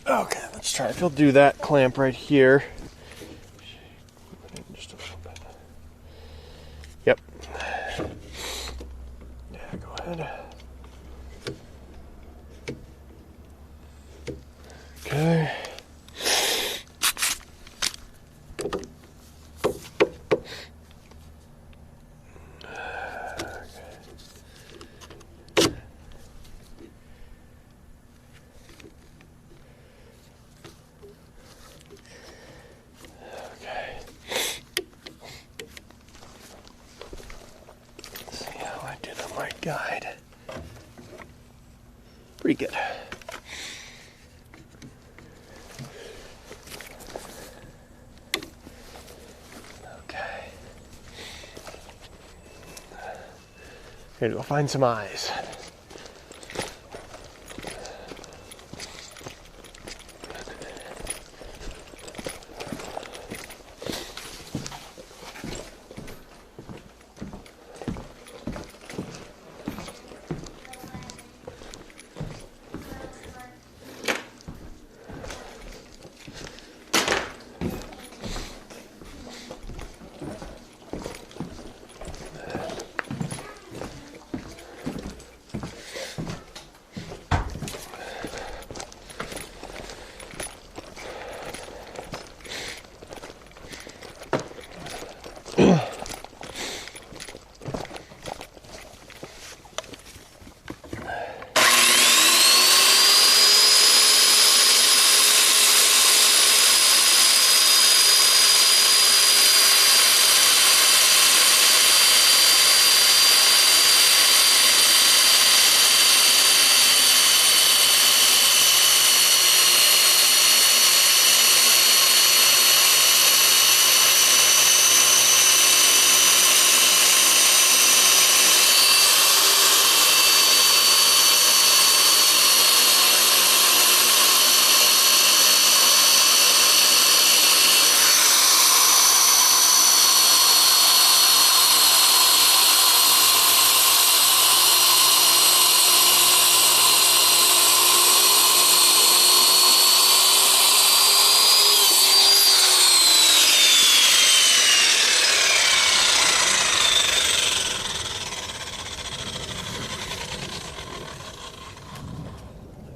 Okay, let's try if you'll do that clamp right here. Just a little bit. Yep. Yeah, go ahead. Okay. Guide. Pretty good. Okay. Here to go find some eyes.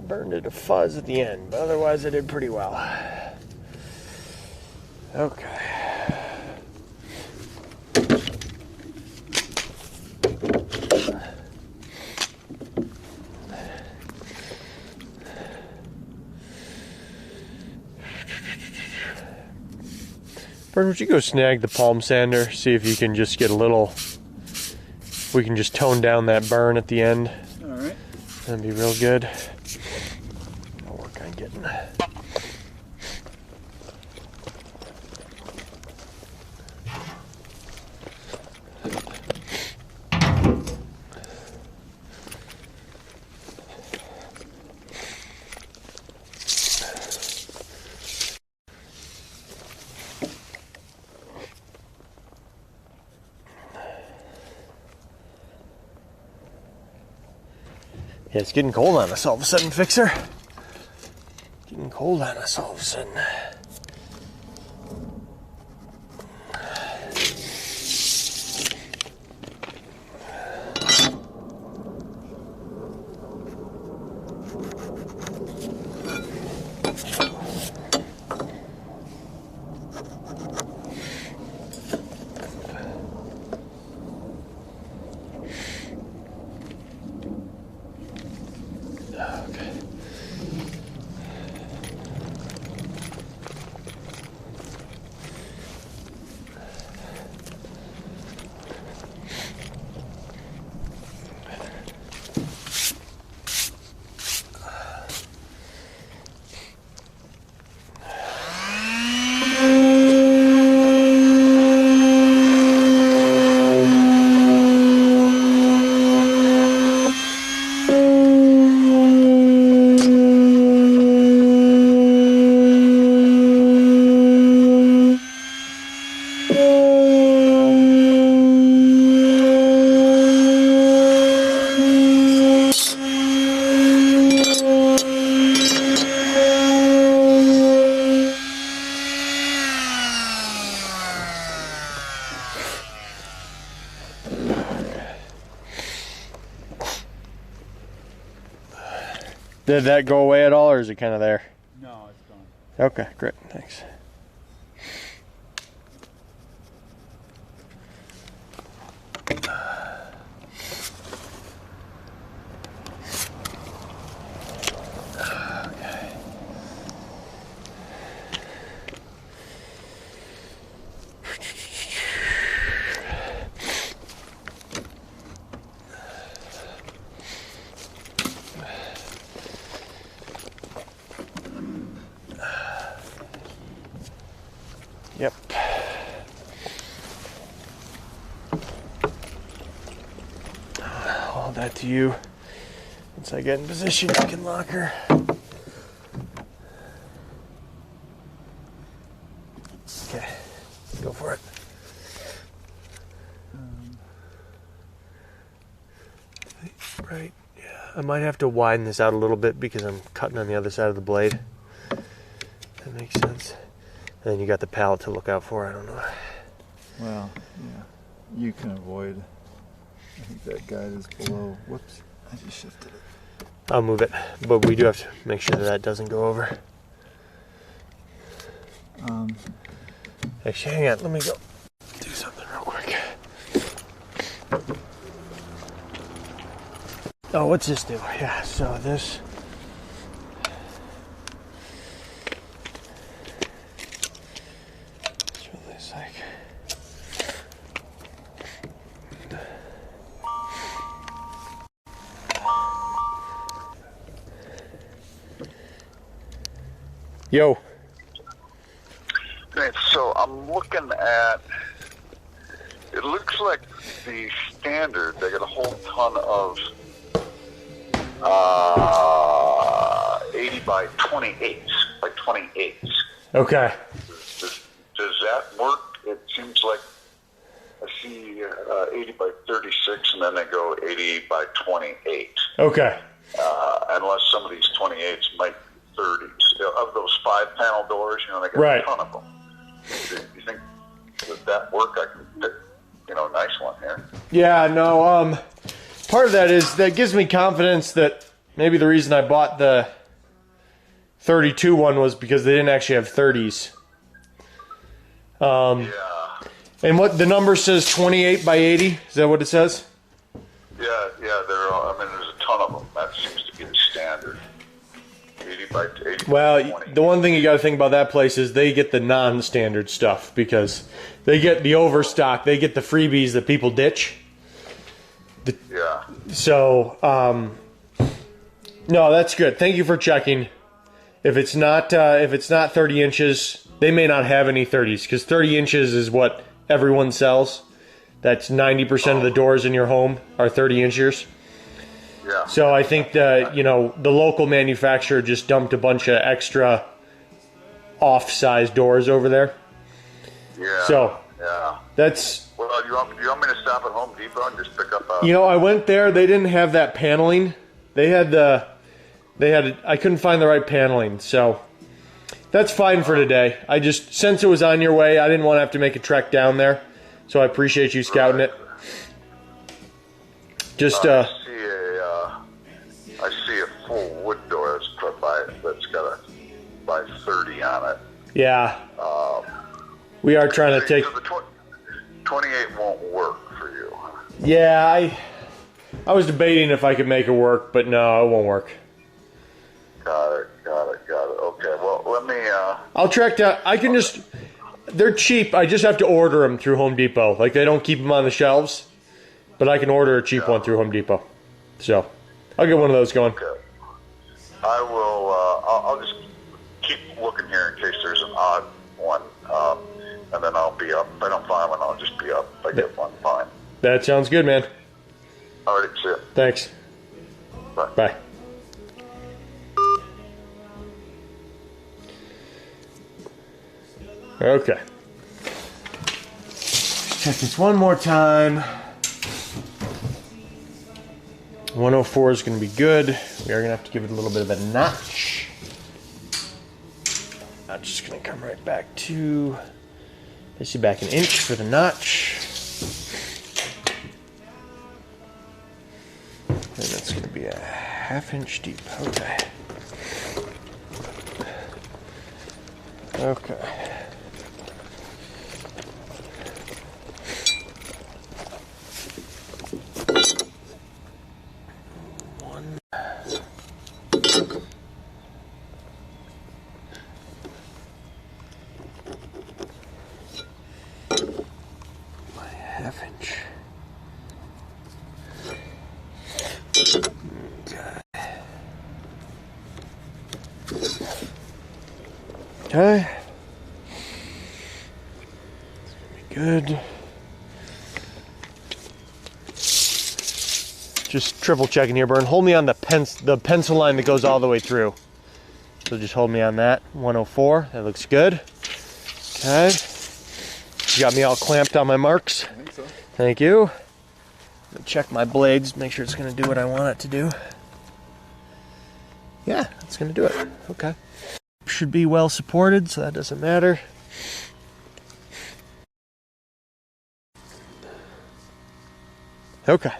Burned it a fuzz at the end, but otherwise I did pretty well. Okay. Bert, would you go snag the palm sander? See if you can just get a little... We can just tone down that burn at the end. Alright. That'd be real good. I'll work on getting... Yeah, it's getting cold on us all of a sudden, Fixer. Getting cold on us all of a sudden. Did that go away at all, or is it kind of there? No, it's gone. Okay, great, thanks. Yep. Hold that to you. Once I get in position, I can lock her. Okay, go for it. Right, yeah. I might have to widen this out a little bit because I'm cutting on the other side of the blade. That makes sense. And then you got the pallet to look out for, I don't know. Well, yeah, you can avoid. I think that guide is below. Whoops, I just shifted it. I'll move it, but we do have to make sure that that doesn't go over. Actually, hang on, let me go do something real quick. Oh, what's this do? Yeah, so this... Yo. Okay, so I'm looking at, it looks like the standard, they got a whole ton of 80 by 28s, like 28s. Okay. Does that work? It seems like I see 80 by 36 and then they go 80 by 28. Okay. Unless some of these 28s might be 30s. Of those 5-panel doors, you know, they got right. a ton of them. You think that work? I can pick, you know, a nice one here. Yeah, no, part of that is that gives me confidence that maybe the reason I bought the 32 one was because they didn't actually have 30s. Yeah. And what the number says 28 by 80? Is that what it says? Yeah, there are, I mean, there's a ton of them. That seems to be the standard. 80 80 by Well, 20. the one thing you got to think about that place is they get the non-standard stuff because they get the overstock. They get the freebies that people ditch. Yeah. So, no, that's good. Thank you for checking. If it's not 30 inches, they may not have any 30s because 30 inches is what everyone sells. That's 90% of the doors in your home are 30 inches. Yeah. So I think the local manufacturer just dumped a bunch of extra off-size doors over there. Yeah. So yeah. that's. Well, you want me to stop at Home Depot and just pick up a... I went there. They didn't have that paneling. I couldn't find the right paneling, so that's fine for today. Since it was on your way, I didn't want to have to make a trek down there, so I appreciate you scouting it. Just I see a full wood door that's got a by 30 on it. Yeah. We are trying to take. So the 28 won't work for you. Yeah, I was debating if I could make it work, but no, it won't work. Got it. Okay, well, let me... I'll track down. They're cheap. I just have to order them through Home Depot. Like, they don't keep them on the shelves, but I can order a cheap one through Home Depot. So, I'll get one of those going. Okay. I will, I'll just keep looking here in case there's an odd one, and then I'll be up. If I don't find one, I'll just be up. If I get one, fine. That sounds good, man. All right, see ya. Thanks. Bye. Bye. Okay. Check this one more time. 104 is going to be good. We are going to have to give it a little bit of a notch. I'm just going to come right back to, basically back an inch for the notch. And that's going to be a ½ inch deep. Okay. Okay. Okay. It's gonna be good. Just triple checking here, Bern. Hold me on the pencil line that goes all the way through. So just hold me on that. 104. That looks good. Okay. You got me all clamped on my marks. I think so. Thank you. I'm gonna check my blades, make sure it's gonna do what I want it to do. Yeah, it's gonna do it. Okay. Should be well supported, so that doesn't matter. Okay.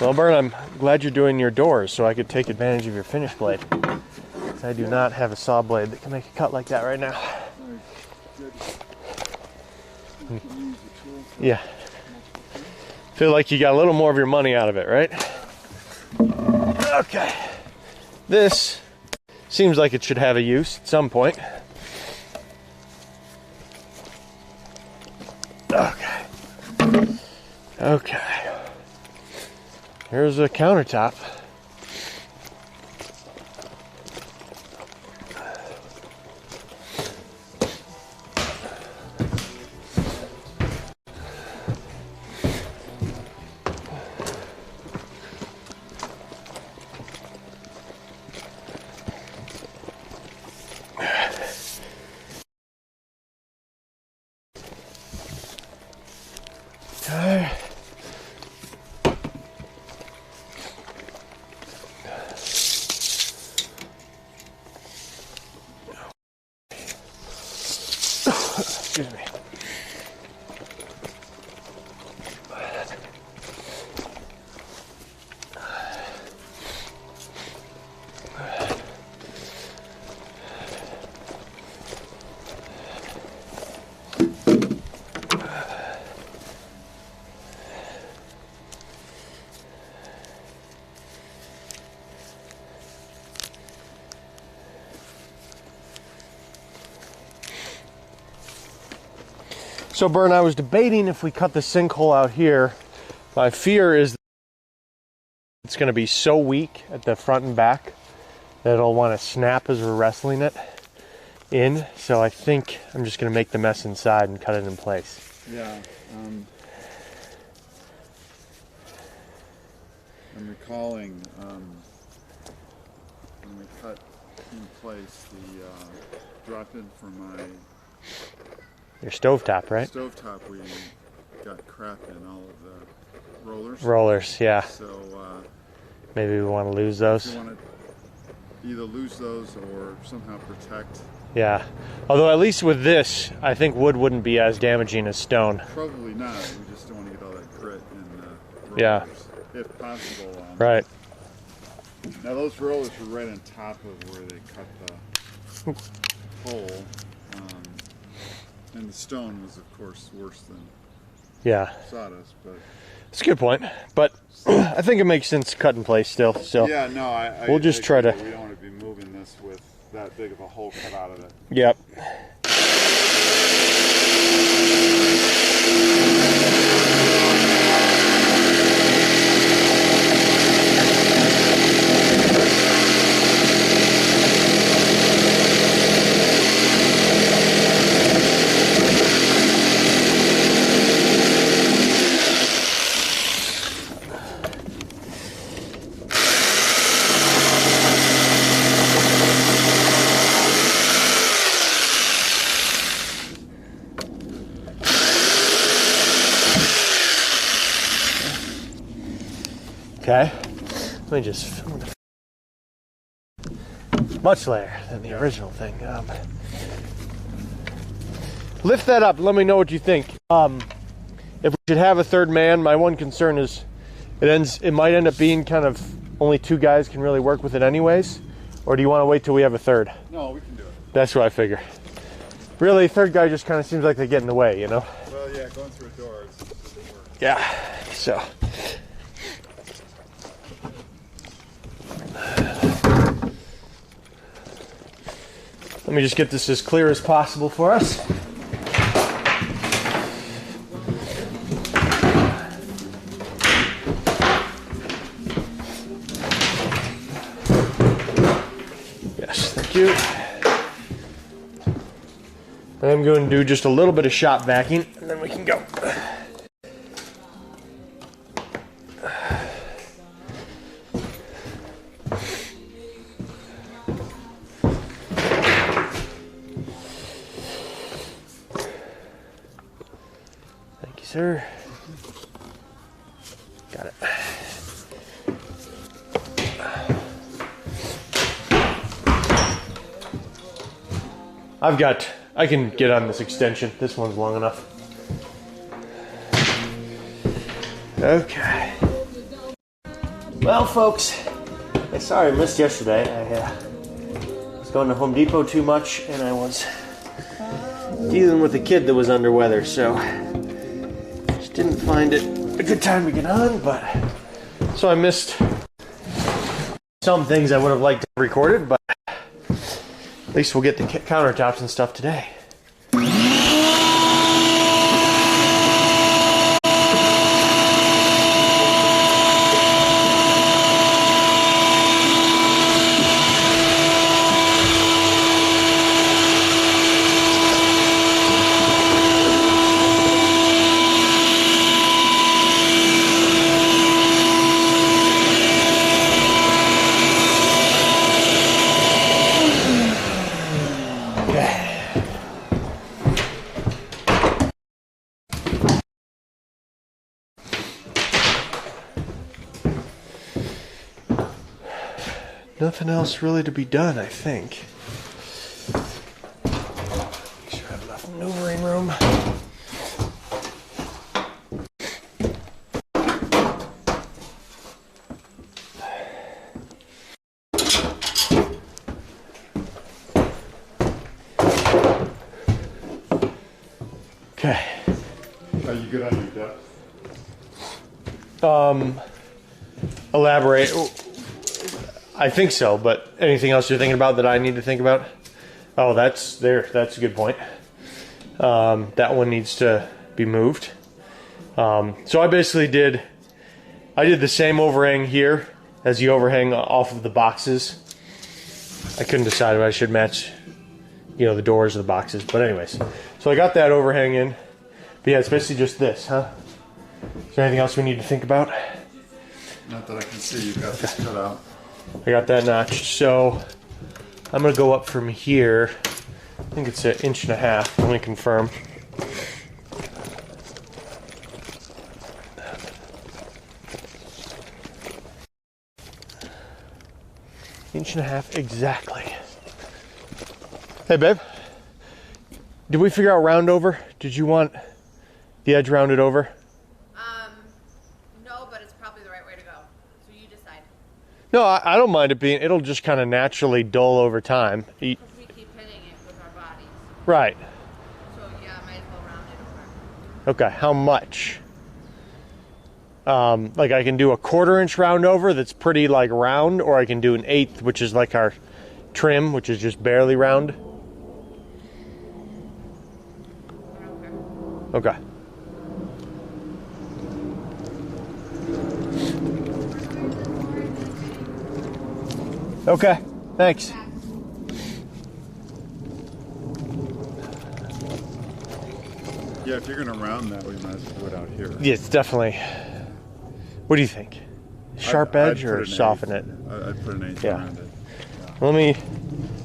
Well, Bern, I'm glad you're doing your doors so I could take advantage of your finish blade. I do not have a saw blade that can make a cut like that right now. Yeah. Feel like you got a little more of your money out of it, right? Okay. This seems like it should have a use at some point. Okay. Okay. Here's a countertop. Excuse me. So, Bern, I was debating if we cut the sinkhole out here. My fear is it's going to be so weak at the front and back that it'll want to snap as we're wrestling it in. So I think I'm just going to make the mess inside and cut it in place. Yeah. I'm recalling when we cut in place the drop-in for my Your stovetop, right? stovetop, we got crap in all of the rollers. Rollers, yeah. So Maybe we want to lose those. you want to either lose those or somehow protect. Yeah. Although at least with this, I think wood wouldn't be as damaging as stone. Probably not. We just don't want to get all that grit in the rollers, Yeah. if possible. Right. Now those rollers were right on top of where they cut the hole, and the stone was, of course, worse than Yeah. sawdust. But It's a good point. But I think it makes sense to cut in place still. So yeah, no, I we'll just try to. We don't want to be moving this with that big of a hole cut out of it. Yep. Okay, let me just film the much later than the original thing. Lift that up. Let me know what you think. If we should have a third man, my one concern is it might end up being kind of only two guys can really work with it anyways. Or do you want to wait till we have a third? No, we can do it. That's what I figure. Really, third guy just kind of seems like they get in the way, you know? Well, yeah, going through a door is work. Yeah. So. Let me just get this as clear as possible for us. Yes, thank you. I'm going to do just a little bit of shop vacuuming, and then we can go. Sir, got it. I can get on this extension. This one's long enough. Okay. Well, folks, sorry I missed yesterday. I was going to Home Depot too much, and I was dealing with a kid that was under weather, so didn't find it a good time to get on, but so I missed some things I would have liked to have recorded, but at least we'll get the countertops and stuff today. Nothing else really to be done, I think. Make sure I have enough maneuvering room. Are you good on your depth? Elaborate. I think so, but anything else you're thinking about that I need to think about? Oh, that's there. That's a good point. That one needs to be moved. So I basically did the same overhang here as the overhang off of the boxes. I couldn't decide if I should match, you know, the doors of the boxes. But anyways, so I got that overhang in. But yeah, it's basically just this, huh? Is there anything else we need to think about? Not that I can see. You've got this cut out. I got that notched. So I'm going to go up from here. I think it's 1.5 inches. Let me confirm. Inch and a half exactly. Hey babe, did we figure out round over? Did you want the edge rounded over? No, but it's probably the right way to go. So you decide. No, I don't mind it being, it'll just kind of naturally dull over time. Because we keep hitting it with our bodies. Right. So yeah, might as well round it over. Okay, how much? Like I can do a 1/4 inch round over that's pretty like round, or I can do 1/8, which is like our trim, which is just barely round. I don't care. Okay. Okay, thanks. Yeah, if you're gonna round that, we might as well do it out here. Yeah, it's definitely. What do you think? Sharp I'd edge put or an soften it? I'd put an 1/8 Yeah. around it.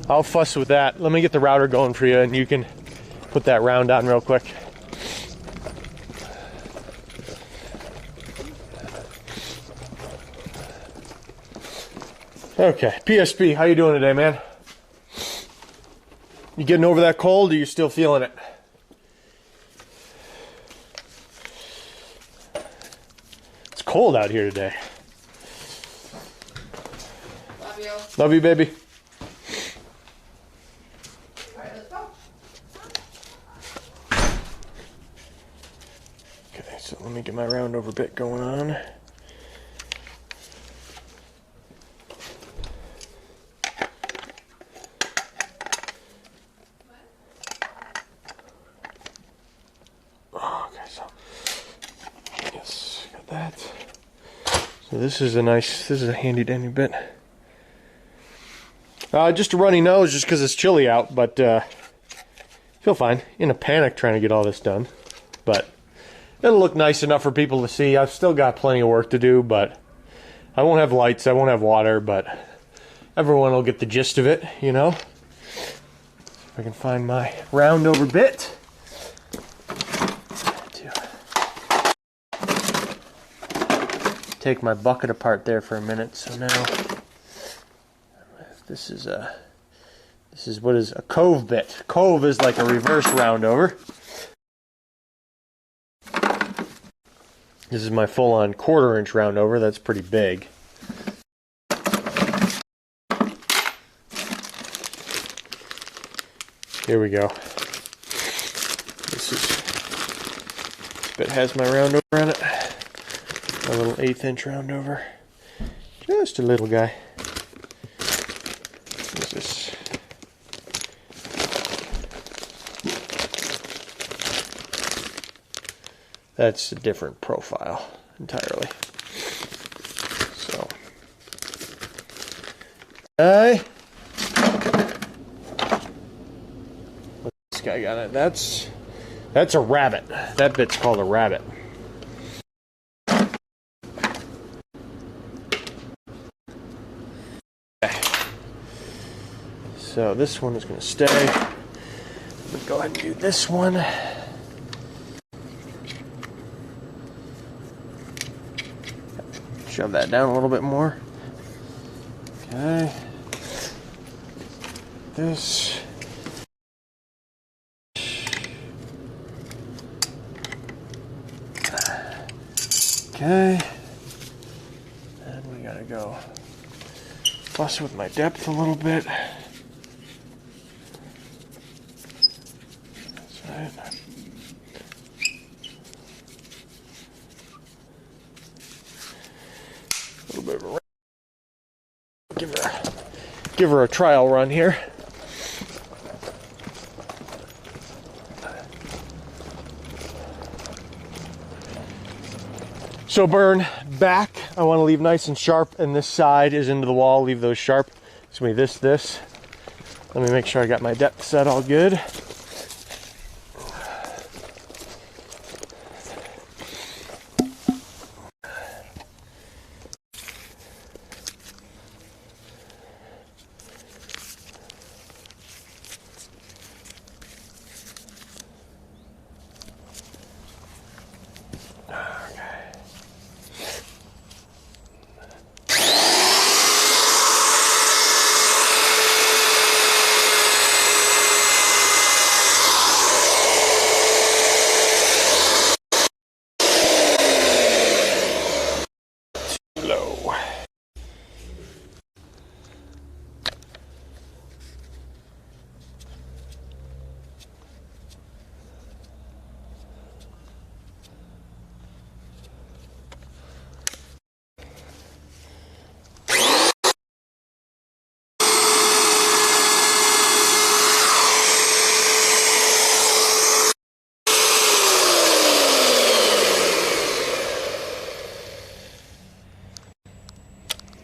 I'll fuss with that. Let me get the router going for you and you can put that round on real quick. Okay, PSP, how you doing today, man? You getting over that cold or you still feeling it? It's cold out here today. Love you. Love you, baby. All right, let's go. Okay, so let me get my round over bit going on. Okay, so yes, got that. So this is a handy dandy bit. Just a runny nose just because it's chilly out, but feel fine. In a panic trying to get all this done. But it'll look nice enough for people to see. I've still got plenty of work to do, but I won't have lights, I won't have water, but everyone will get the gist of it, you know? If I can find my round over bit. Take my bucket apart there for a minute. So now this is what is a cove bit. Cove is like a reverse round over. This is my full-on 1/4 inch round over. That's pretty big. Here we go. This bit has my round over on it. A little 1/8 inch round over. Just a little guy. What's this? That's a different profile entirely. So, what this guy got it? That's a rabbit. That bit's called a rabbit. So this one is going to stay. Let's go ahead and do this one. Shove that down a little bit more. Okay. This. Okay. And we gotta go fuss with my depth a little bit. That's right. give her a trial run here. So burn back, I want to leave nice and sharp, and this side is into the wall, leave those sharp. It's gonna be this. Let me make sure I got my depth set all good. Low.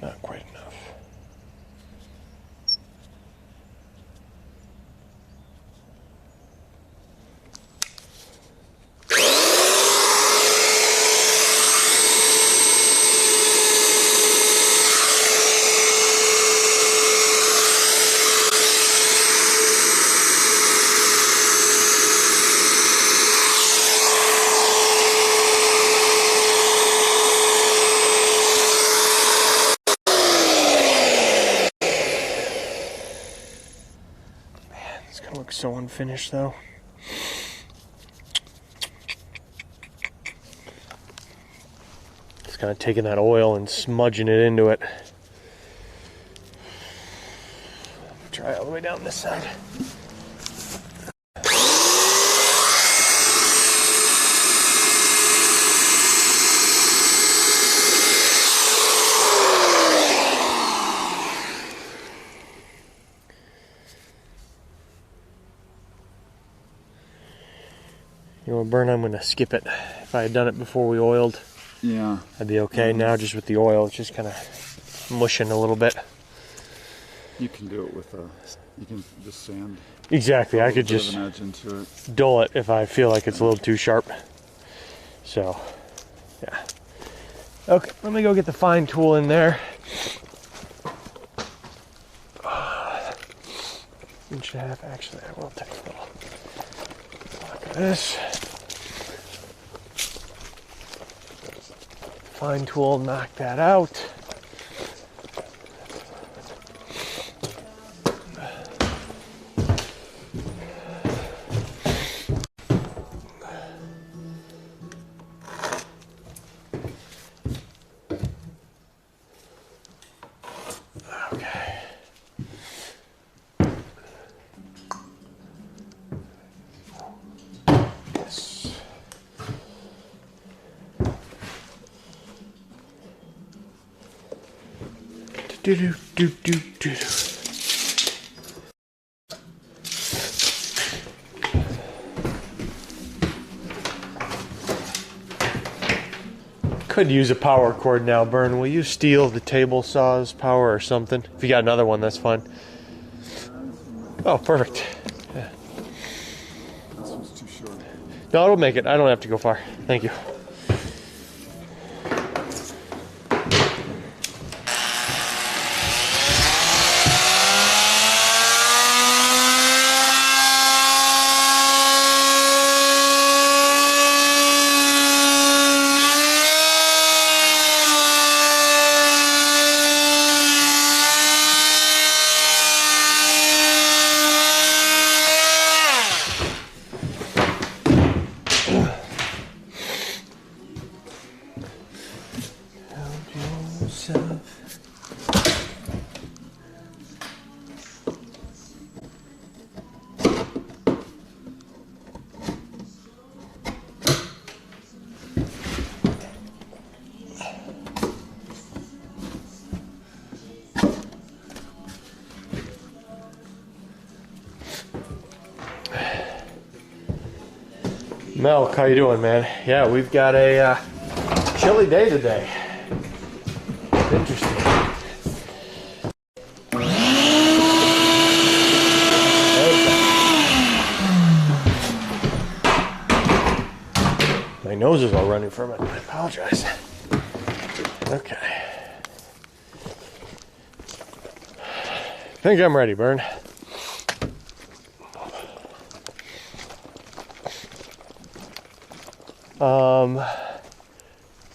Not quite enough. It's gonna look so unfinished though. Just kind of taking that oil and smudging it into it. Try all the way down this side. You know, burn, I'm gonna skip it. If I had done it before we oiled, Yeah. I'd be okay. Now just with the oil, it's just kind of mushing a little bit. You can do it with you can just sand. Exactly, I could Put a bit just of an edge into it. dull it if I feel like it's a little too sharp. So, yeah. Okay, let me go get the fine tool in there. Inch and a half, actually, I will take a little look at this. Fine tool, knock that out. Okay. Yes. Do do do do do. Could use a power cord now, Bern. Will you steal the table saw's power or something? If you got another one, that's fine. Oh, perfect. Yeah. This one's too short. No, it'll make it. I don't have to go far. Thank you. Milk, how you doing, man? Yeah, we've got a chilly day today. Interesting. My nose is all running from it. I apologize. Okay. I think I'm ready, Bern.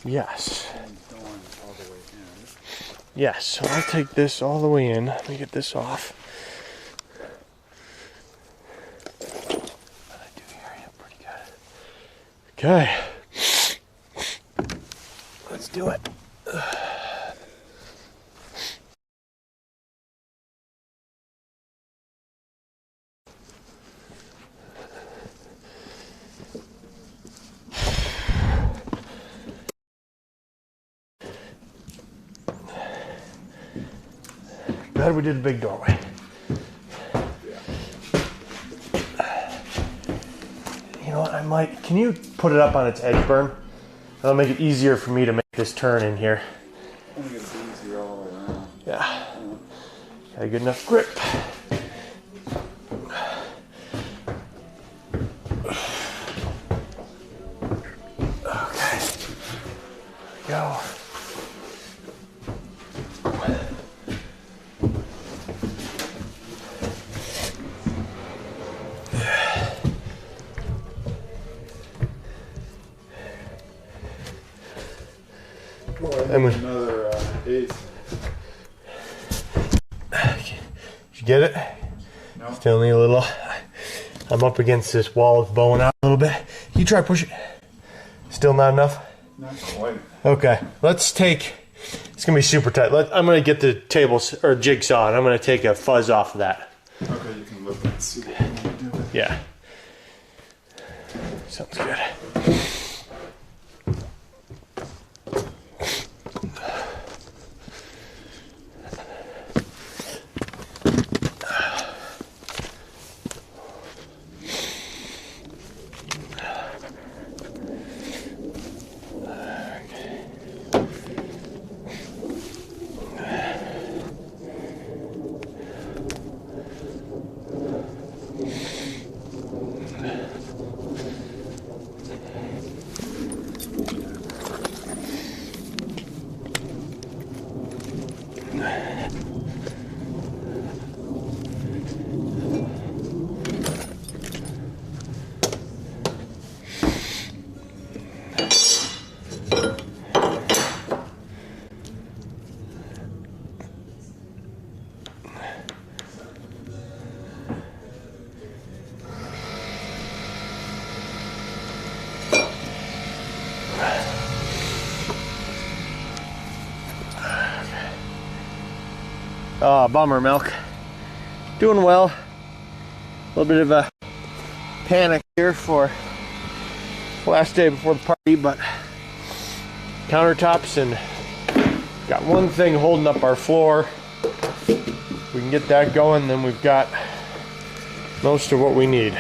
Yes. Yes, so I'll take this all the way in. Let me get this off. I do hear you pretty good. Okay. Let's do it. Glad we did a big doorway. You know what, I might, can you put it up on its edge, Bern? That'll make it easier for me to make this turn in here. I think it's easier all the way around. Yeah. Got a good enough grip. Okay. There we go. Another 8. Did you get it? No. Still need a little. I'm up against this wall. It's bowing out a little bit. You try push it. Still not enough? Not quite. Okay. Let's take. It's gonna be super tight. I'm gonna get the table or jigsaw and I'm gonna take a fuzz off of that. Okay, you can look and see what you want to do with it. Yeah. Sounds good. Oh, bummer, Milk. Doing well. A little bit of a panic here for last day before the party, but countertops and got one thing holding up our floor. We can get that going, then we've got most of what we need.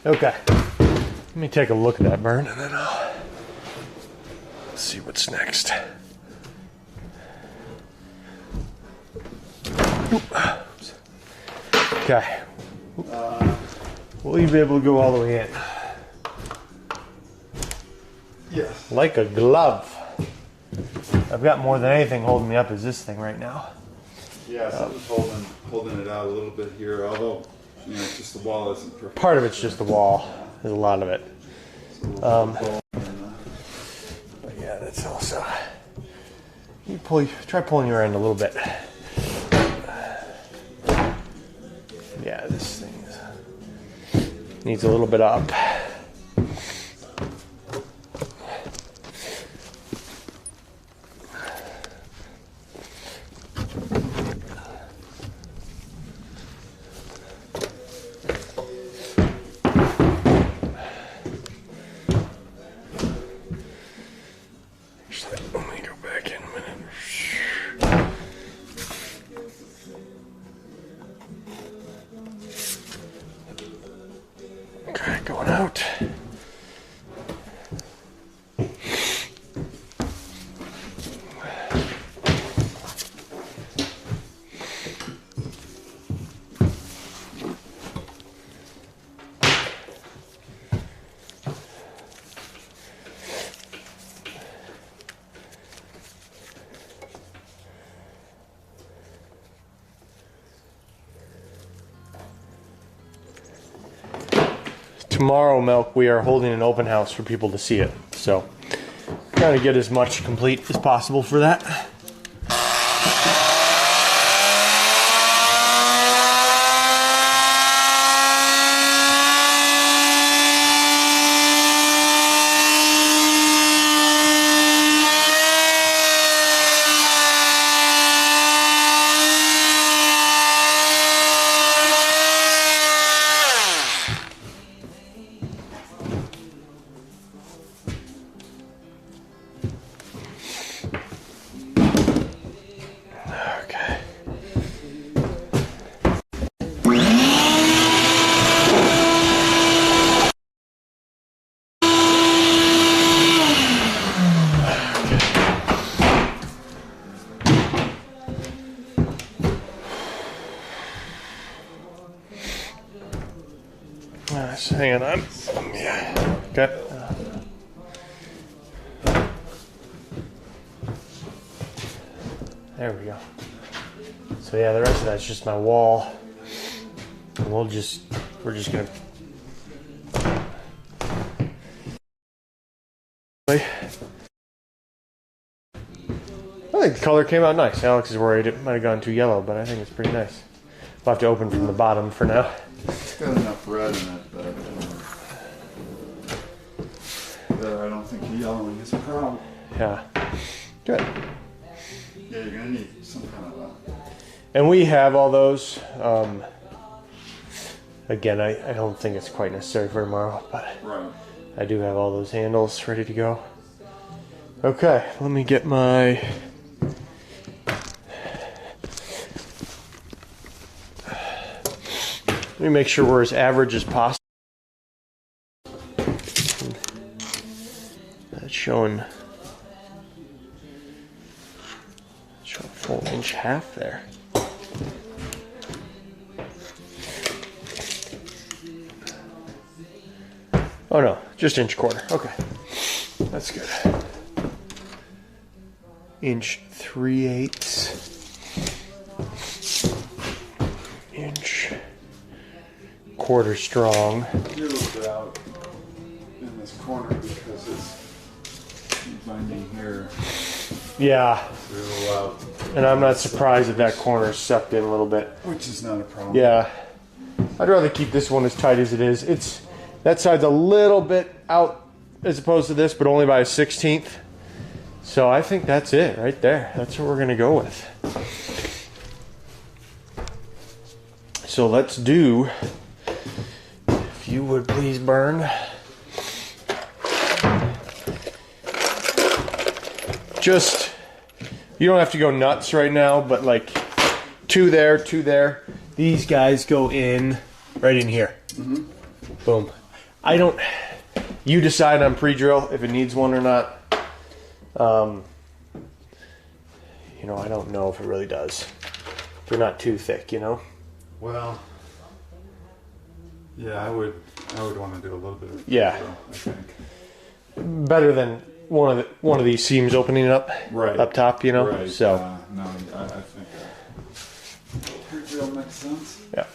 Okay, let me take a look at that burn and then I'll see what's next. Oops. Okay, will you be able to go all the way in? Yes. Like a glove. I've got more than anything holding me up is this thing right now. Yeah, something's holding it out a little bit here, although, you know, it's just the wall isn't perfect. Part of it's just the wall. There's a lot of it. well. So you try pulling your end a little bit. Yeah, this thing needs a little bit up. Let me go back in a minute. Okay, going out. Tomorrow, Milk, we are holding an open house for people to see it. So, trying to get as much complete as possible for that. Okay. Hang on. Yeah. Okay. There we go. So yeah, the rest of that's just my wall. And we're just gonna. I think the color came out nice. Alex is worried it might have gone too yellow, but I think it's pretty nice. We'll have to open from the bottom for now. It's got enough red in it that I don't think yellowing is a problem. Yeah. Good. Yeah, you're gonna need some kind of And we have all those. Again, I don't think it's quite necessary for tomorrow, but right. I do have all those handles ready to go. Okay, let me get my... Let me make sure we're as average as possible. That's showing a full inch half there. Oh no, just inch quarter. Okay, that's good. Inch 3/8. Inch quarter strong. You're a little bit out in this corner because it's binding here. Yeah, You're a little out. and I'm not surprised that that corner is sucked in a little bit. Which is not a problem. Yeah, I'd rather keep this one as tight as it is. That side's a little bit out as opposed to this, but only by a 1/16. So I think that's it right there. That's what we're gonna go with. So let's do, if you would please burn. Just, you don't have to go nuts right now, but like two there, two there. These guys go in right in here. Mm-hmm. Boom. You decide on pre-drill if it needs one or not. I don't know if it really does. They're not too thick, Well, yeah, I would want to do a little bit of Yeah. I think. Better than one of these seams opening up Right. up top, Right. So No, I think pre-drill makes sense. yeah.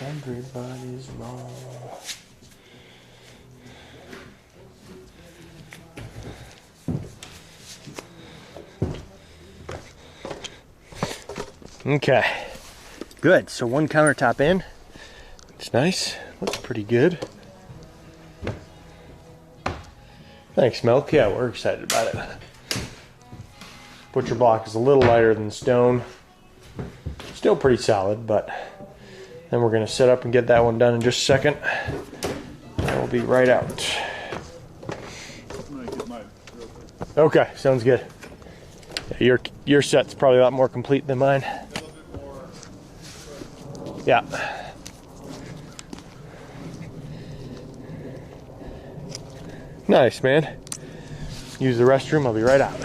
Everybody's mom. Okay, good. So one countertop in. It's nice. Looks pretty good. Thanks, Milk. Yeah, we're excited about it. Butcherblock is a little lighter than stone. Still pretty solid, but then we're going to set up and get that one done in just a second. And we'll be right out. I'm gonna get mine real quick. Okay, sounds good. Yeah, your set's probably a lot more complete than mine. A little bit more. Yeah. Nice, man. Use the restroom. I'll be right out.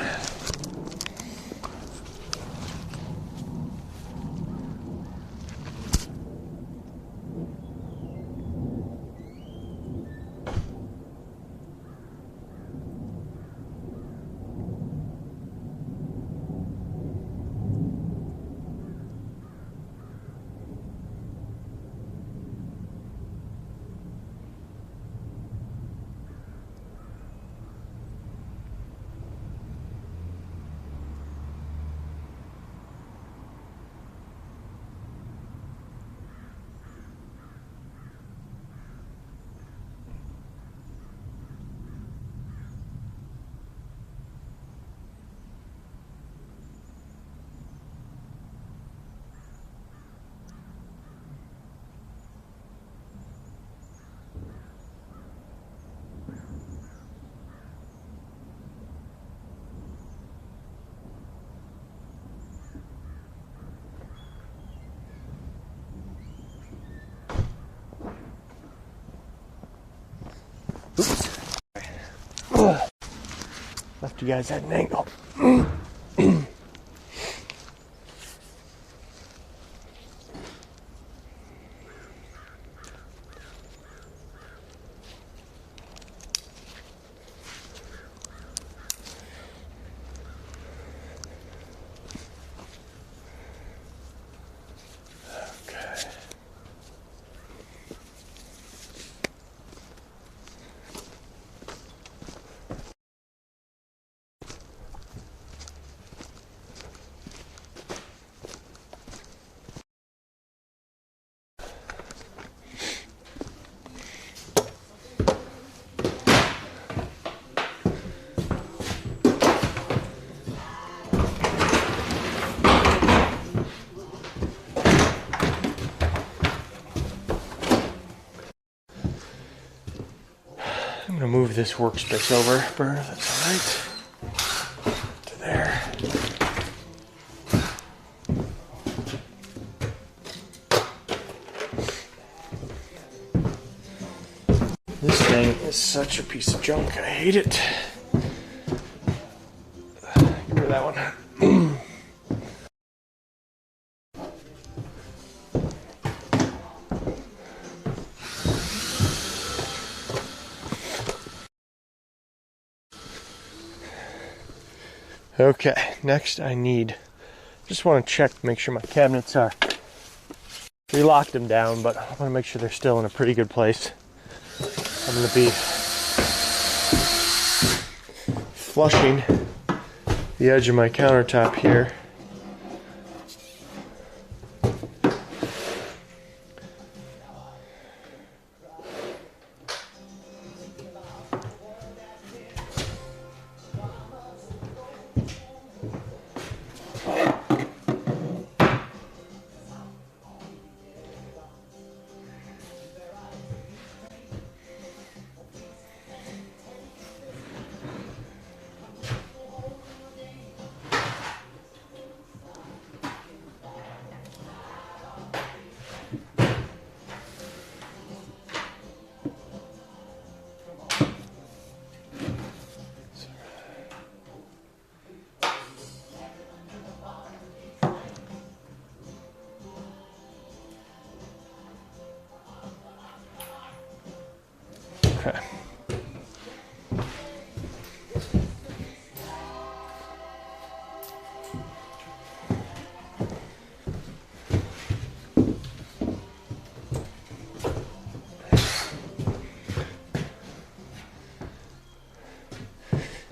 Oops. Left you guys at an angle. I'm gonna move this workspace over, Burr, that's all right. To there. This thing is such a piece of junk. I hate it. Get rid of that one. Okay, next I just want to check, make sure my cabinets are, we locked them down, but I want to make sure they're still in a pretty good place. I'm going to be flushing the edge of my countertop here. Okay.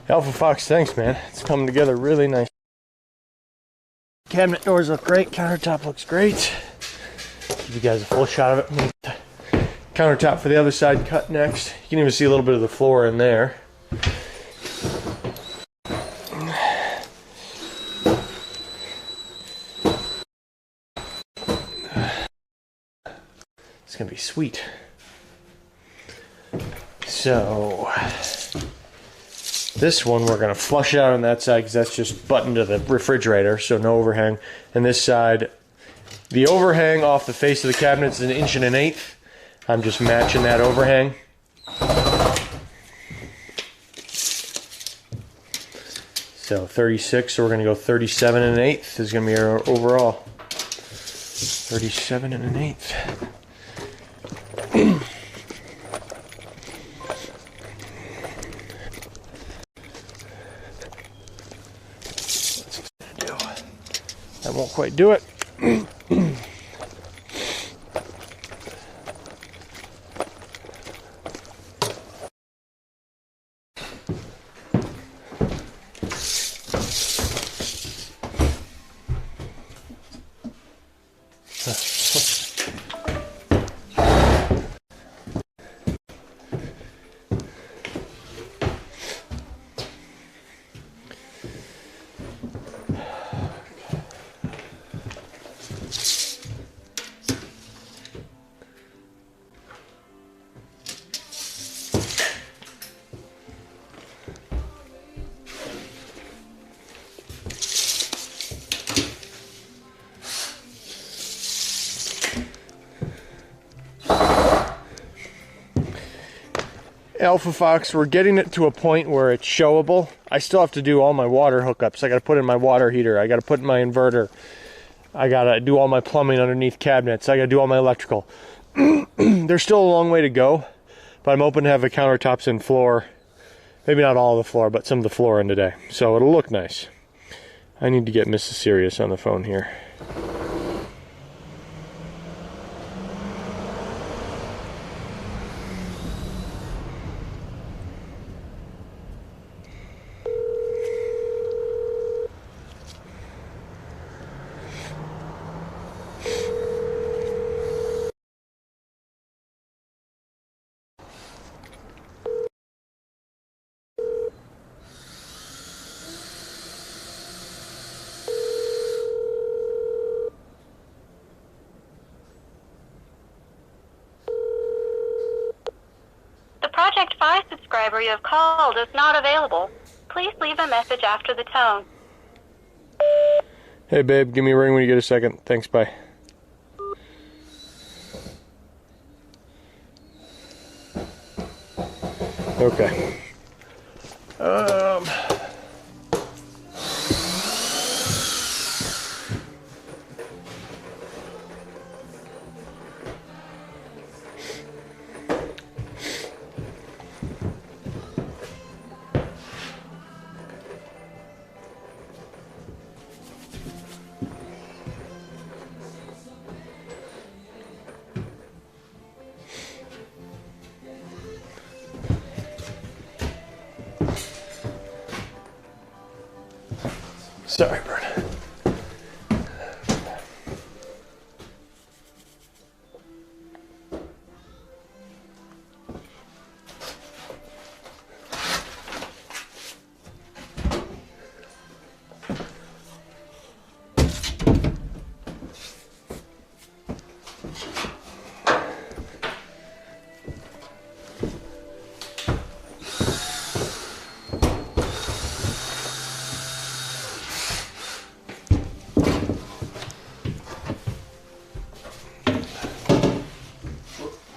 Alpha Fox, thanks, man. It's coming together really nice. Cabinet doors look great. Countertop looks great. Give you guys a full shot of it. Countertop for the other side cut next. You can even see a little bit of the floor in there. It's gonna be sweet. So this one we're gonna flush it out on that side because that's just buttoned to the refrigerator, so no overhang. And this side, the overhang off the face of the cabinet is 1 1/8 inches. I'm just matching that overhang. So 36, so we're gonna go 37 1/8 is gonna be our overall. 37 1/8. That won't quite do it. Alpha Fox, we're getting it to a point where it's showable. I still have to do all my water hookups. I got to put in my water heater. I got to put in my inverter. I got to do all my plumbing underneath cabinets. I got to do all my electrical. There's still a long way to go, but I'm hoping to have the countertops and floor, maybe not all of the floor, but some of the floor in today. So it'll look nice. I need to get Mrs. Sirius on the phone here. Project 5 subscriber you have called is not available. Please leave a message after the tone. Hey babe, give me a ring when you get a second. Thanks, bye. Okay. Sorry, Bert.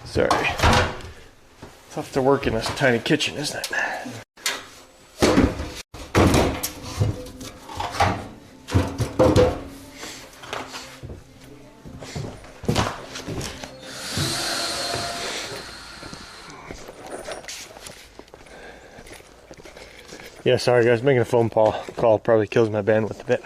Sorry. Tough to work in a tiny kitchen, isn't it? Yeah, sorry guys, making a phone call probably kills my bandwidth a bit.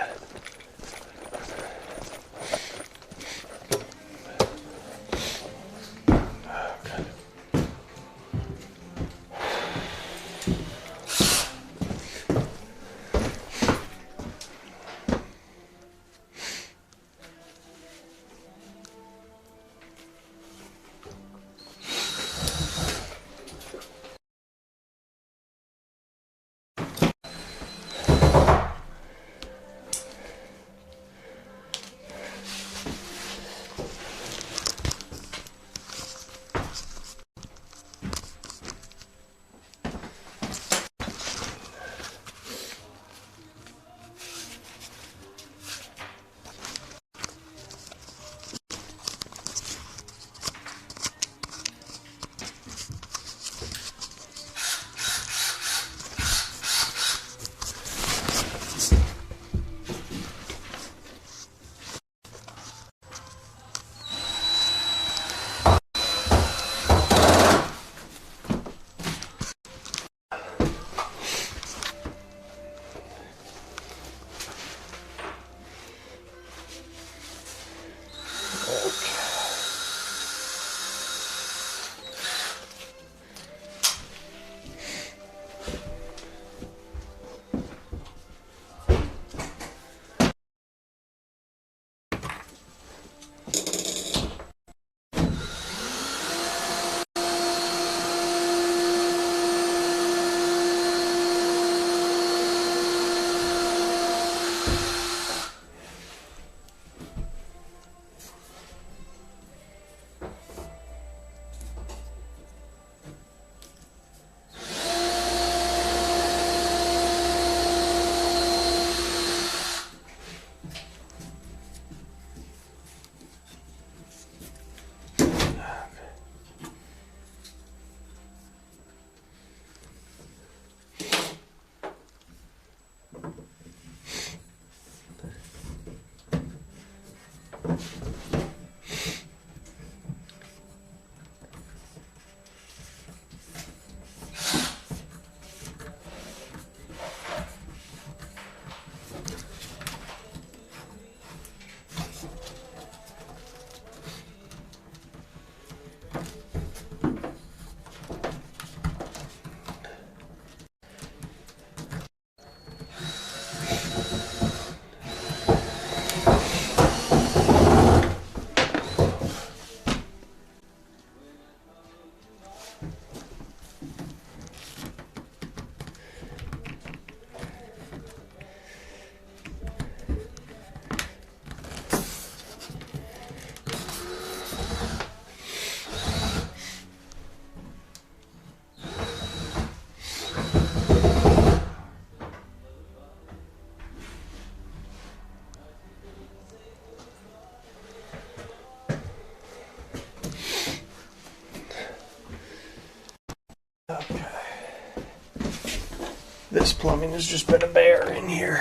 Okay. This plumbing has just been a bear in here.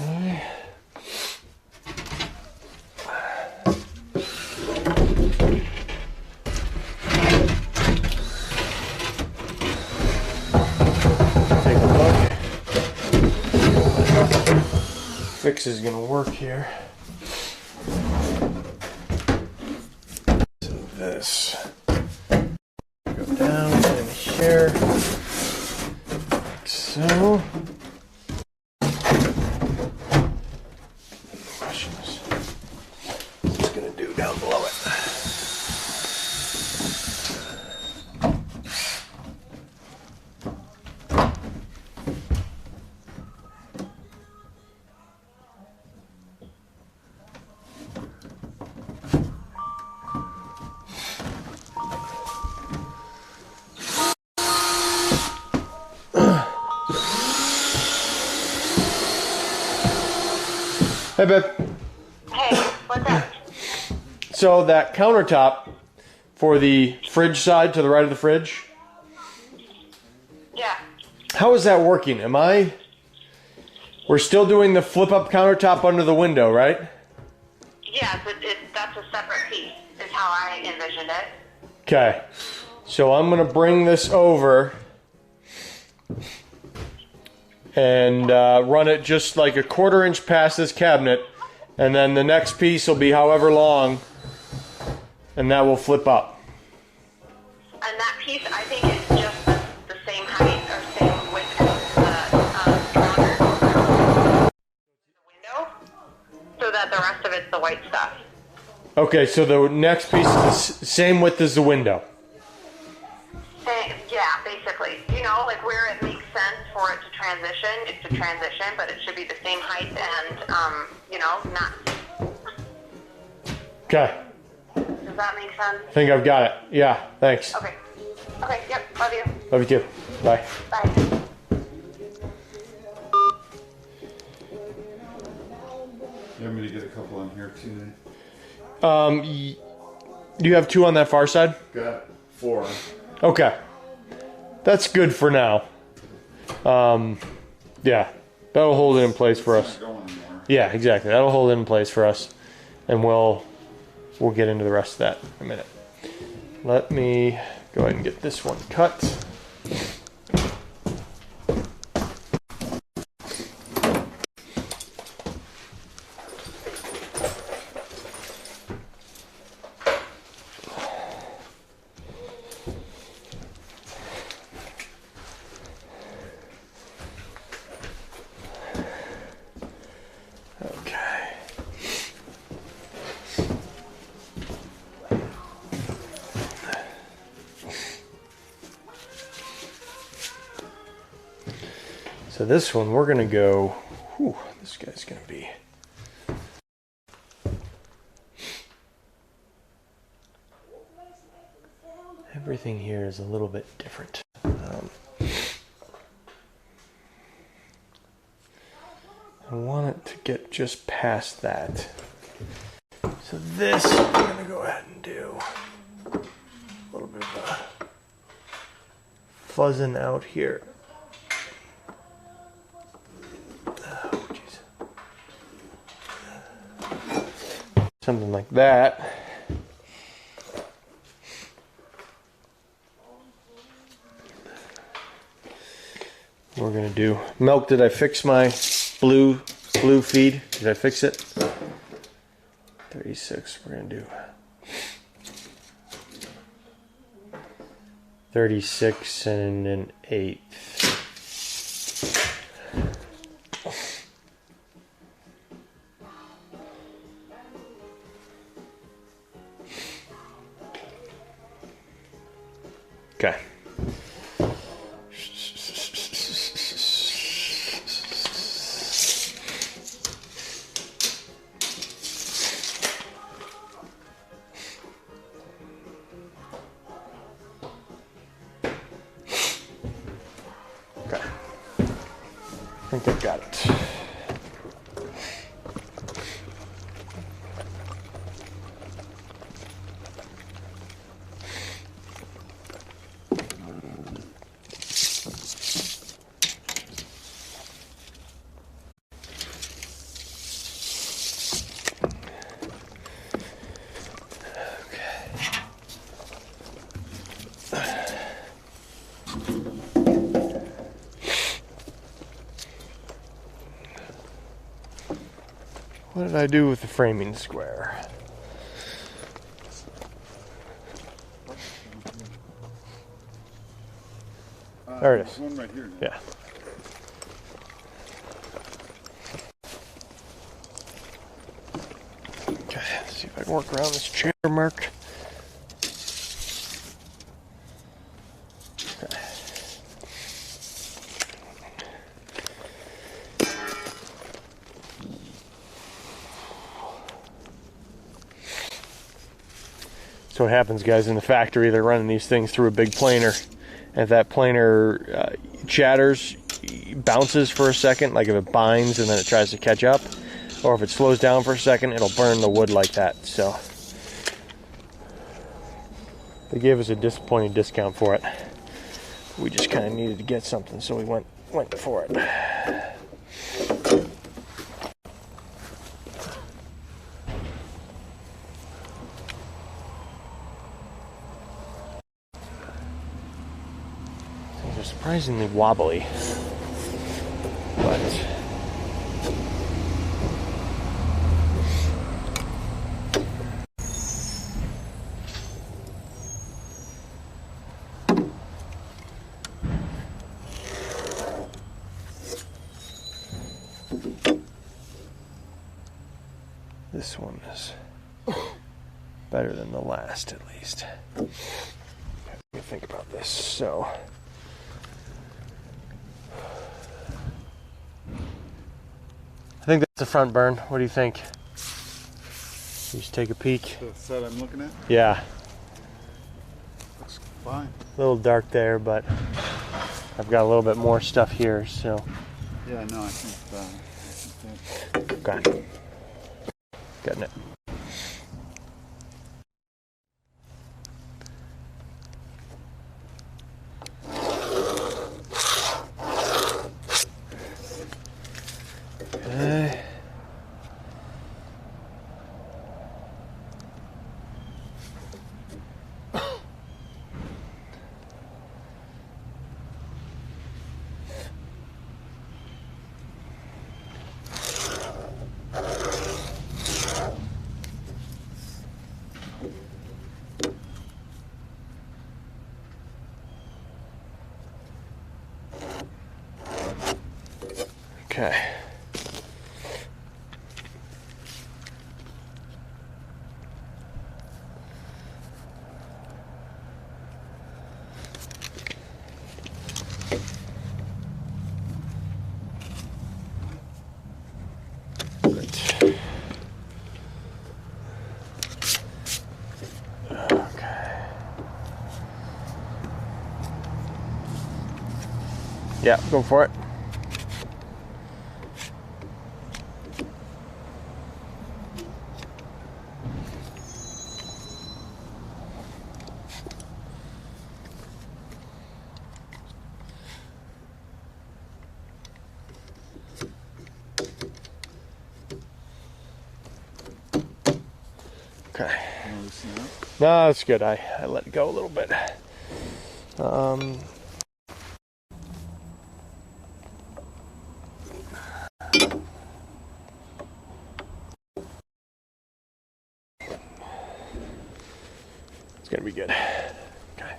Okay. Take a look. Fix is gonna work here. So this go down in here, like so. Questions. What's it's gonna do down below it? Hey, babe. Hey, what's up? So that countertop for the fridge side to the right of the fridge, Yeah. how is that working? We're still doing the flip up countertop under the window, right? Yes, that's a separate piece, is how I envisioned it. Okay. So I'm going to bring this over and run it just like a 1/4 inch past this cabinet, and then the next piece will be however long, and that will flip up. And that piece, I think, is just the same height or same width as the window, so that the rest of it's the white stuff. Okay, so the next piece is the same width as the window. Yeah, basically. You know, like where it makes sense for it to transition, it's to transition, but it should be the same height and, you know, not. Okay, Does that make sense? I think I've got it. Yeah, thanks. Okay. Okay, yep, love you. Love you too. Bye. Bye. You want me to get a couple in here too? Do you have 2 on that far side? Got 4. Okay. That's good for now. Yeah, that'll hold it in place for us. Not going anywhere. Yeah, exactly. That'll hold it in place for us, and we'll get into the rest of that in a minute. Let me go ahead and get this one cut. Okay. So this one, we're gonna go, whew, this guy's gonna be. Everything here is a little bit different. I want it to get just past that. So this, I'm gonna go ahead and do a little bit of a fuzzing out here. Oh, jeez. Something like that. We're gonna do milk. Did I fix my blue Blue feed. Did I fix it? 36. We're going to do 36 and an eighth. Okay. Okay. I think I've got it. What did I do with the framing square? There it is. There's one right here. Yeah. Okay, let's see if I can work around this chair mark. Okay. So what happens, guys, in the factory, they're running these things through a big planer. And if that planer chatters, bounces for a second, like if it binds and then it tries to catch up, or if it slows down for a second, it'll burn the wood like that. So they gave us a disappointing discount for it. We just kind of needed to get something, so we went for it. Things are surprisingly wobbly, but this one is better than the last, at least. Let me think about this. So, I think that's the front burn. What do you think? You just take a peek. The set I'm looking at Yeah, looks fine. a little dark there, but I've got a little bit more stuff here, so. Yeah, no, I think that. Okay. Getting it. Okay. Okay. Good. Okay. Yeah, go for it. Okay. No, that's good. I let it go a little bit. gonna be good. Okay.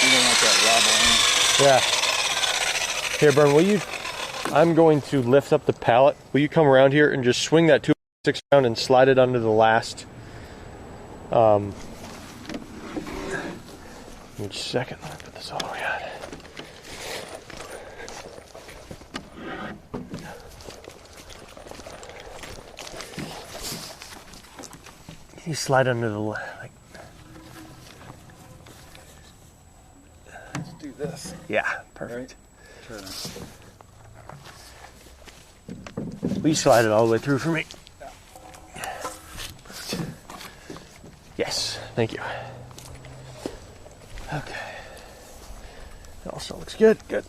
You don't want that rubble in it. Yeah. Here, Bern, will you? I'm going to lift up the pallet. Will you come around here and just swing that 2.6 around and slide it under the last? Give me just a second. Let me put this all the way out. Can you slide under the like? Let's do this. Yeah, perfect. Try to. Will you slide it all the way through for me? Yes, thank you. Okay. That also looks good. Good.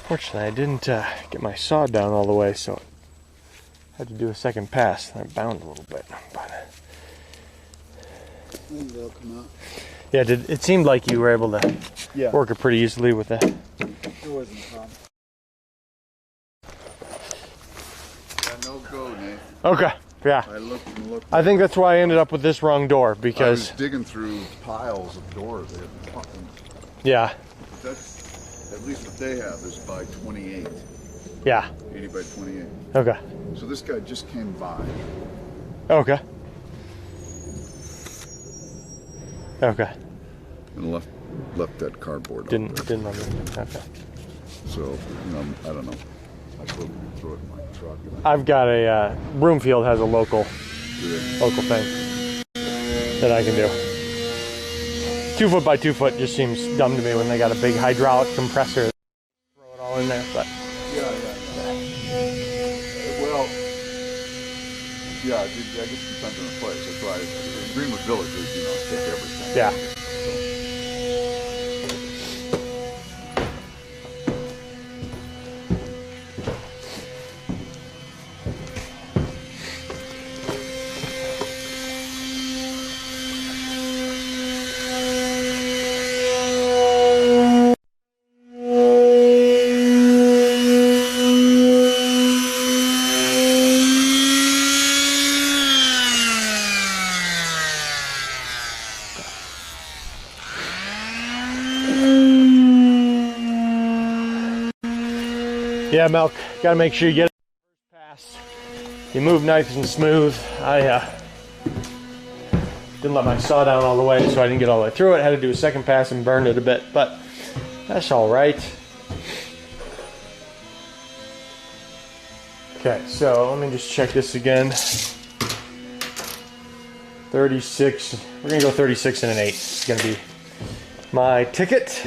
Fortunately, I didn't get my saw down all the way, so I had to do a second pass. I bound a little bit, but They'll come out. yeah, it seemed like you were able to Yeah. work it pretty easily with that. It wasn't a problem. Yeah, no go, Nate. Okay, yeah. I looked and looked. I think that's why I ended up with this wrong door I was because digging through piles of doors. They had fucking. yeah, That's at least what they have is by 28, yeah. 80 by 28. Okay, So this guy just came by. okay, okay. And left that cardboard. Didn't out there. let me. Okay. So I don't know. I throw it in my truck. I've got a Broomfield has a local thing that I can do. 2 foot by 2 foot just seems dumb to me when they got a big hydraulic compressor. Throw it all in there, but Yeah. Well, yeah. I guess it depends on the place. That's why Greenwood Village is, take everything. yeah. Yeah, Milk, gotta make sure you get it past. You move nice and smooth. I didn't let my saw down all the way, so I didn't get all the way through it. Had to do a second pass and burned it a bit, but that's all right. Okay, so let me just check this again. 36, we're gonna go 36 and an 8. It's gonna be my ticket.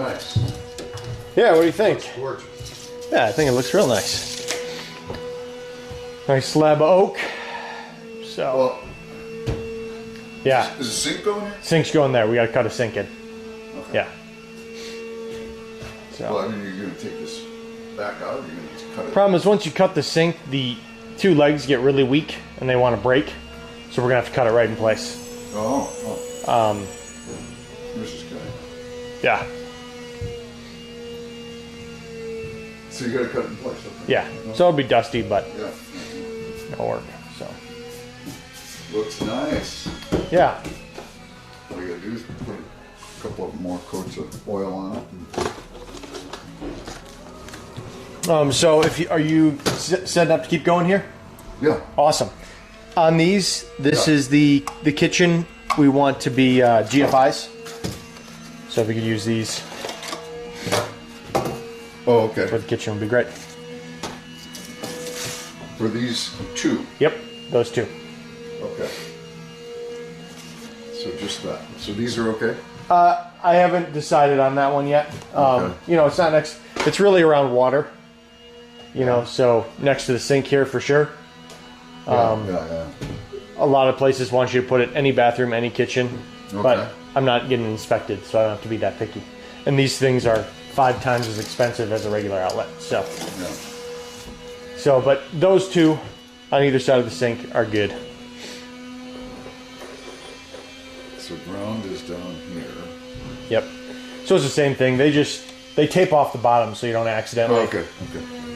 nice. Yeah, what do you think? It's gorgeous. Yeah, I think it looks real nice. Nice slab of oak. So, Well, yeah, is the sink going in? sink's going there. We gotta cut a sink in. Okay. Yeah. Well, So, I mean, you're gonna take this back out, or you're gonna just cut it? problem is once you cut the sink, the two legs get really weak and they want to break. So we're gonna have to cut it right in place. Oh. This is good. Yeah, So you gotta cut it in place, okay? yeah. So it'll be dusty, but Yeah. it'll work. So, Looks nice. yeah. All you gotta do is put a couple of more coats of oil on it. So if you, are you setting up to keep going here? Yeah. Awesome. On these, this Yeah. is the kitchen. We want to be GFIs. So if we could use these Oh, okay. for the kitchen, would be great. For these two. Yep, those two. Okay. So just that. So these are okay? I haven't decided on that one yet. Okay. You know, it's not next. It's really around water. You know, so next to the sink here for sure. Yeah. A lot of places want you to put it any bathroom, any kitchen, but Okay. I'm not getting inspected, so I don't have to be that picky. And these things are 5 times as expensive as a regular outlet. Yeah. So, but those two on either side of the sink are good. So ground is down here. Yep. So it's the same thing. They tape off the bottom so you don't accidentally Okay.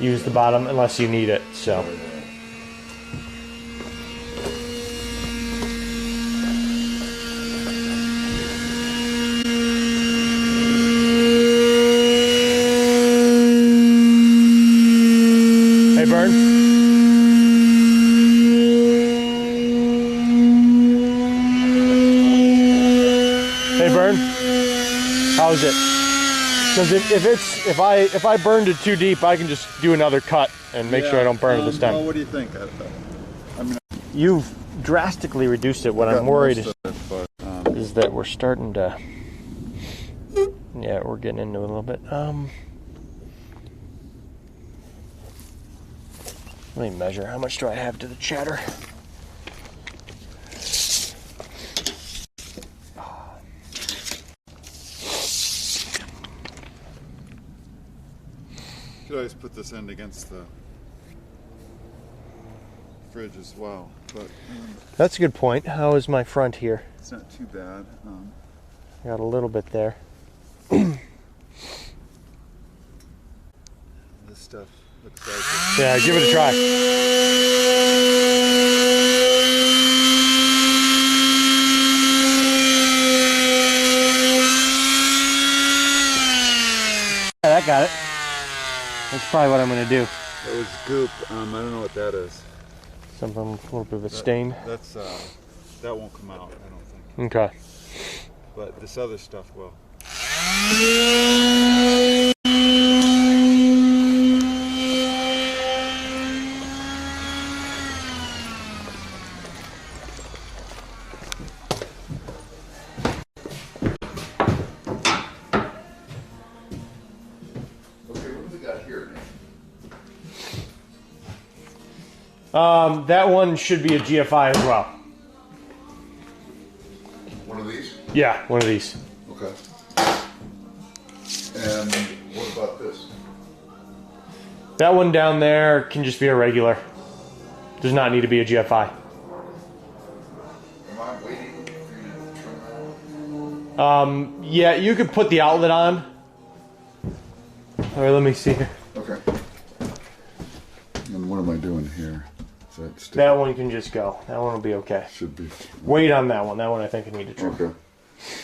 use the bottom unless you need it. So. Hey, Bern. Hey, Bern. How's it? Because if I burned it too deep, I can just do another cut and make sure I don't burn it this Well, time. what do you think? I mean, You've drastically reduced it. What I got I'm worried most is, of it, but, is that we're starting to. Yeah, we're getting into it a little bit. Let me measure. How much do I have to the chatter? you could always put this end against the fridge as well, but That's a good point. How is my front here? it's not too bad. I got a little bit there. This stuff looks like Yeah, give it a try. Yeah, that got it. That's probably what I'm gonna do. it was goop. I don't know what that is. Something, a little bit of a stain. That's that won't come out, I don't think. Okay. But this other stuff will. Okay, what do we got here, Nick? That one should be a GFI as well. One of these? Yeah, one of these. Okay. And what about this? That one down there can just be a regular. Does not need to be a GFI. Am I waiting for you to turn that? Yeah, you could put the outlet on. All right, let me see here. Okay. And what am I doing here? Is that still That one can just go. That one will be okay. should be Wait on that one. That one I think I need to trim. okay.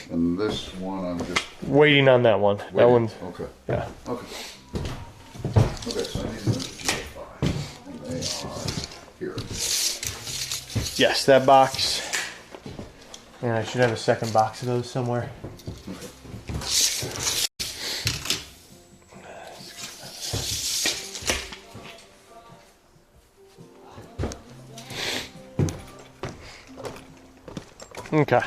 And this one I'm just Waiting on that one. That waiting. one's Okay. yeah. Okay. Okay, so I need another GFI. And they are here. Yes, that box. Yeah, I should have a second box of those somewhere. Okay.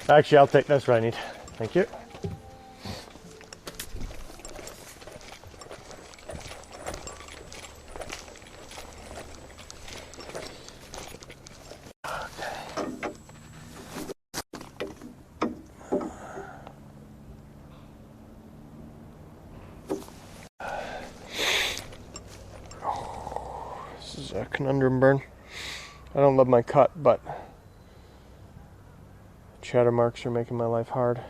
Actually, I'll take, that's what I need. Thank you. This is a conundrum burn. I don't love my cut, but shadow marks are making my life hard.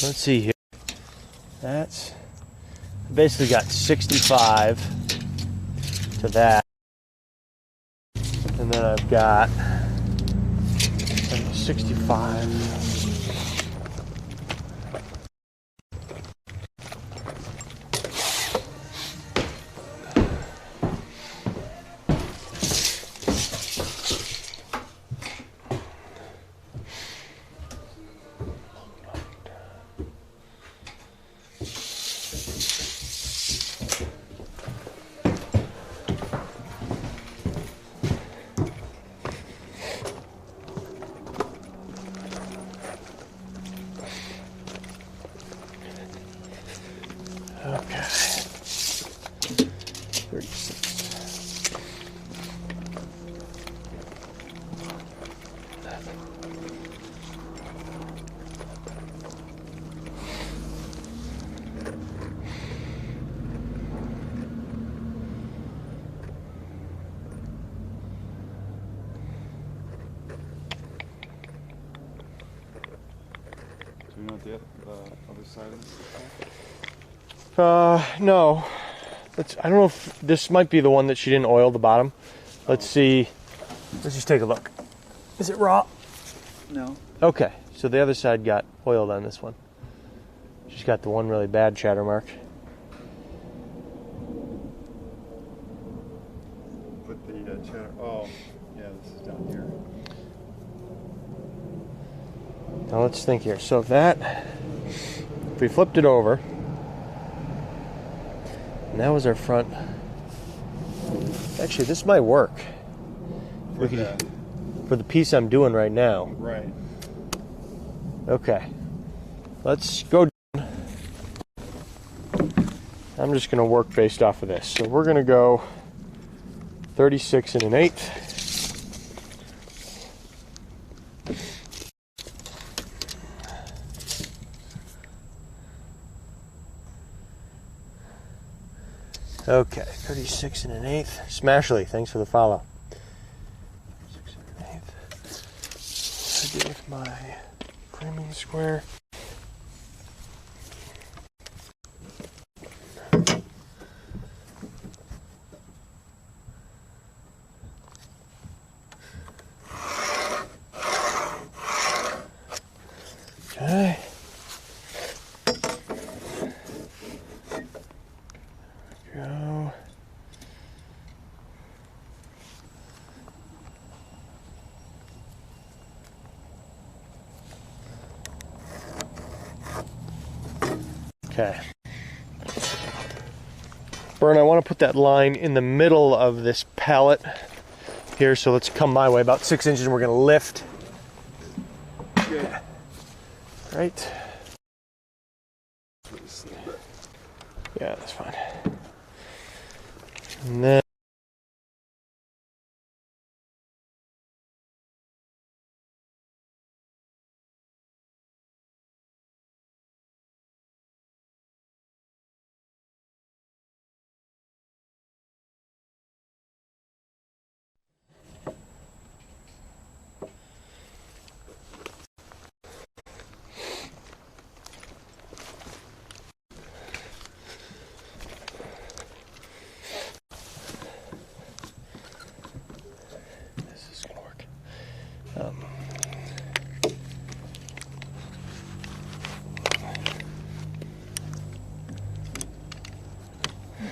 Let's see here. That's basically got 65 to that, and then I've got 65. Okay. 36. Do you know what the other side is? No. I don't know if this might be the one that she didn't oil the bottom. Let's see. Let's just take a look. Is it raw? No. Okay, so the other side got oiled on this one. She's got the one really bad shatter mark. Put the cheddar. Oh, yeah, this is down here. Now let's think here. So if we flipped it over, and that was our front. Actually, this might work. For the piece I'm doing right now. Right. Okay. Let's go down. I'm just going to work based off of this. So we're going to go 36 and an eighth. Okay, 36 and an eighth. Smashley, thanks for the follow. 36 and an eighth. I do with my framing square. Okay. Go. Okay. Bern, I want to put that line in the middle of this pallet here, so let's come my way, about 6 inches, and we're going to lift. Good. Right. Yeah, that's fine. And then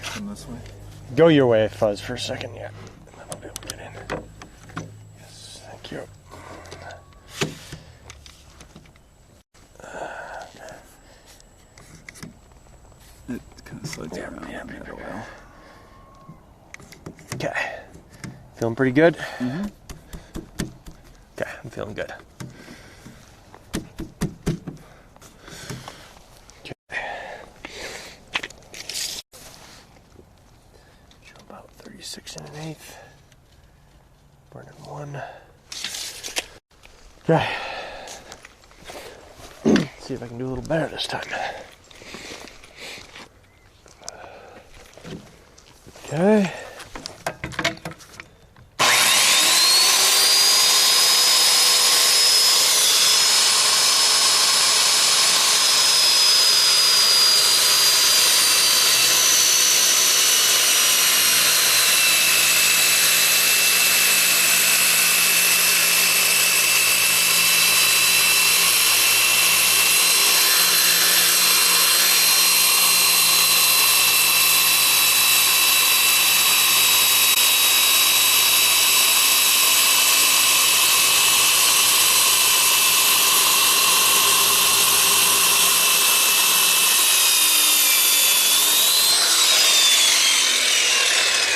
Come this way. go your way, Fuzz, for a second. Yeah. And then I'll be able to get in. Yes, thank you. It kind of slides around. Yeah, on that oil. Okay. Feeling pretty good? Mm-hmm. Okay, I'm feeling good. Okay. Show about 36 1/8. Burning 1. Okay. See if I can do a little better this time. Okay.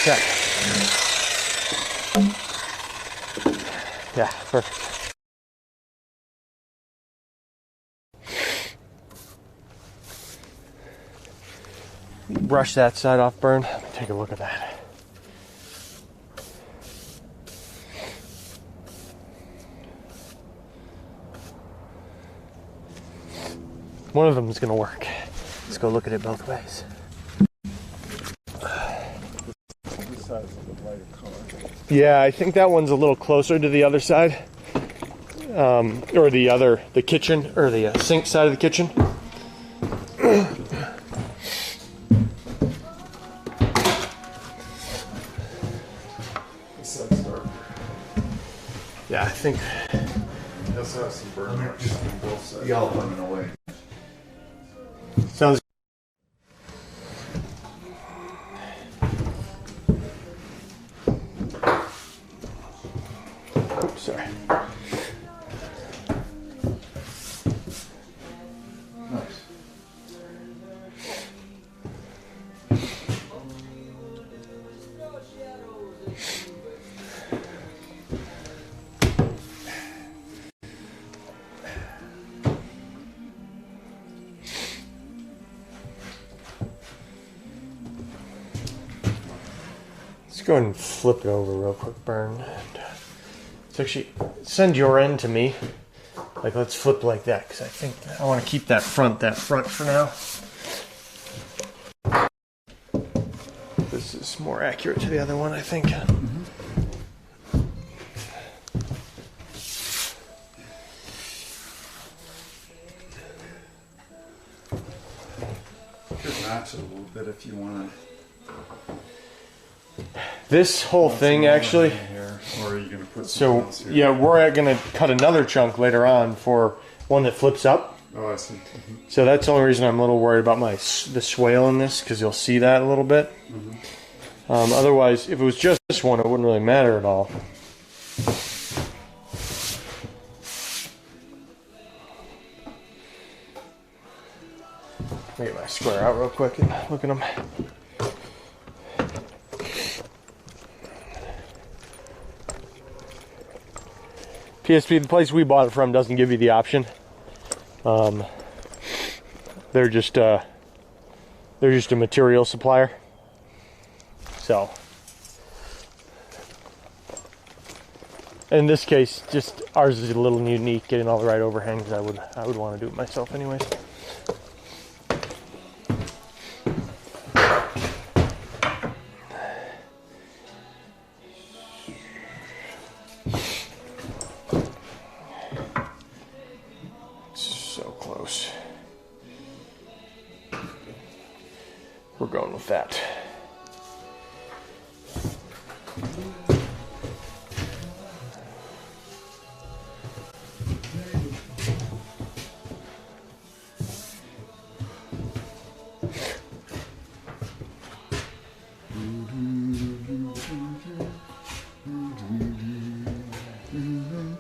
Okay. Yeah, perfect. Brush that side off, Burn. Let me take a look at that. One of them is going to work. Let's go look at it both ways. This side's a lighter color. Yeah, I think that one's a little closer to the other side. Or the kitchen, or the sink side of the kitchen. This side's darker. Yeah, I think. It also has some burn marks on both sides. Y'all running away. Sounds. Oops, sorry. Nice. Let's go ahead and flip it over real quick, Burn. It's actually, send your end to me. Like, let's flip like that, because I think I want to keep that front for now. This is more accurate to the other one, I think. Could match it a little bit if you want to. This whole thing, actually. Here, or are you going to put something So, else here? yeah, we're going to cut another chunk later on for one that flips up. Oh, I see. So that's the only reason I'm a little worried about the swale in this, because you'll see that a little bit. Otherwise, if it was just this one, it wouldn't really matter at all. Let me get my square out real quick and look at them. PSP, the place we bought it from doesn't give you the option. They're just a material supplier. So, in this case, just ours is a little unique, getting all the right overhangs. I would want to do it myself, anyways. So close. We're going with that.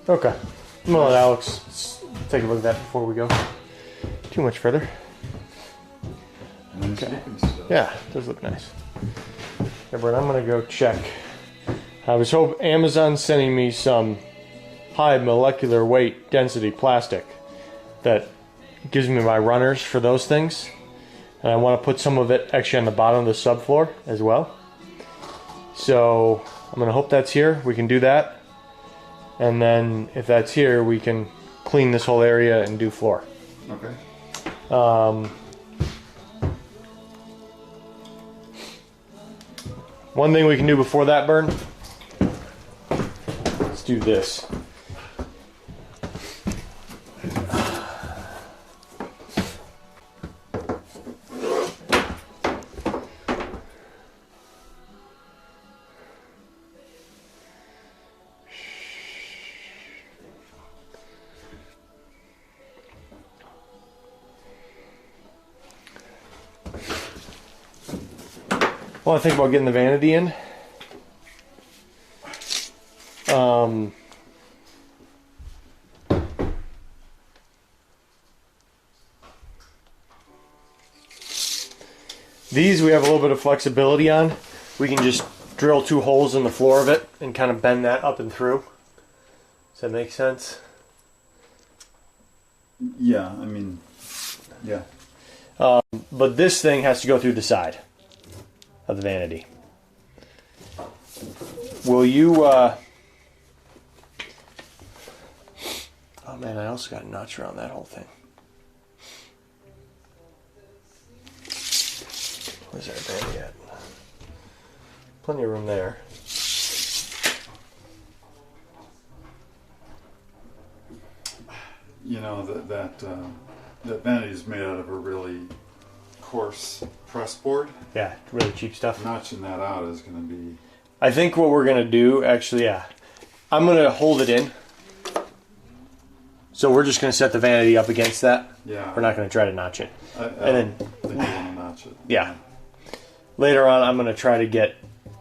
Okay, I'm gonna let Alex take a look at that before we go too much further. Nice Okay. looking stuff. Yeah, it does look nice. Yeah, Brent, I'm gonna go check I was hoping Amazon's sending me some high molecular weight density plastic that gives me my runners for those things. And I want to put some of it actually on the bottom of the subfloor as well. So I'm going to hope that's here. We can do that. And then if that's here, we can clean this whole area and do floor. Okay. One thing we can do before that burn, let's do this. Well, I think about getting the vanity in. These we have a little bit of flexibility on. We can just drill 2 holes in the floor of it and kind of bend that up and through. Does that make sense? Yeah, I mean, yeah. But this thing has to go through the side of the vanity. Will you, oh man, I also got a notch around that whole thing. Where's that vanity at? Plenty of room there. You know, that vanity is made out of a really coarse press board. Yeah, really cheap stuff. Notching that out is going to be... I think what we're going to do, actually, yeah. I'm going to hold it in. So we're just going to set the vanity up against that. Yeah. We're not going to try to notch it. I And then, think you want to notch it. yeah. Later on, I'm going to try to get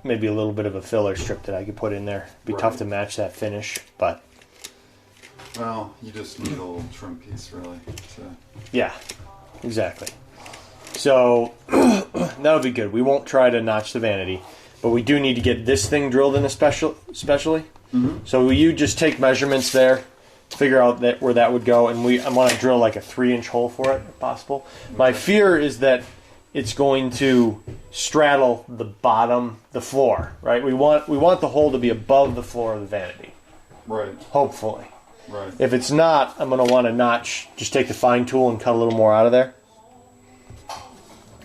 maybe a little bit of a filler strip that I could put in there. It'd be tough to match that finish, but... Well, you just need a little trim piece, really. So. Yeah, exactly. So, that'll be good. We won't try to notch the vanity, but we do need to get this thing drilled in especially. Mm-hmm. So will you just take measurements there, figure out where that would go, and I want to drill like a 3-inch hole for it, if possible. Okay. My fear is that it's going to straddle the bottom, the floor, right? We want the hole to be above the floor of the vanity. Right. Hopefully. Right. If it's not, I'm going to want to notch, just take the fine tool and cut a little more out of there.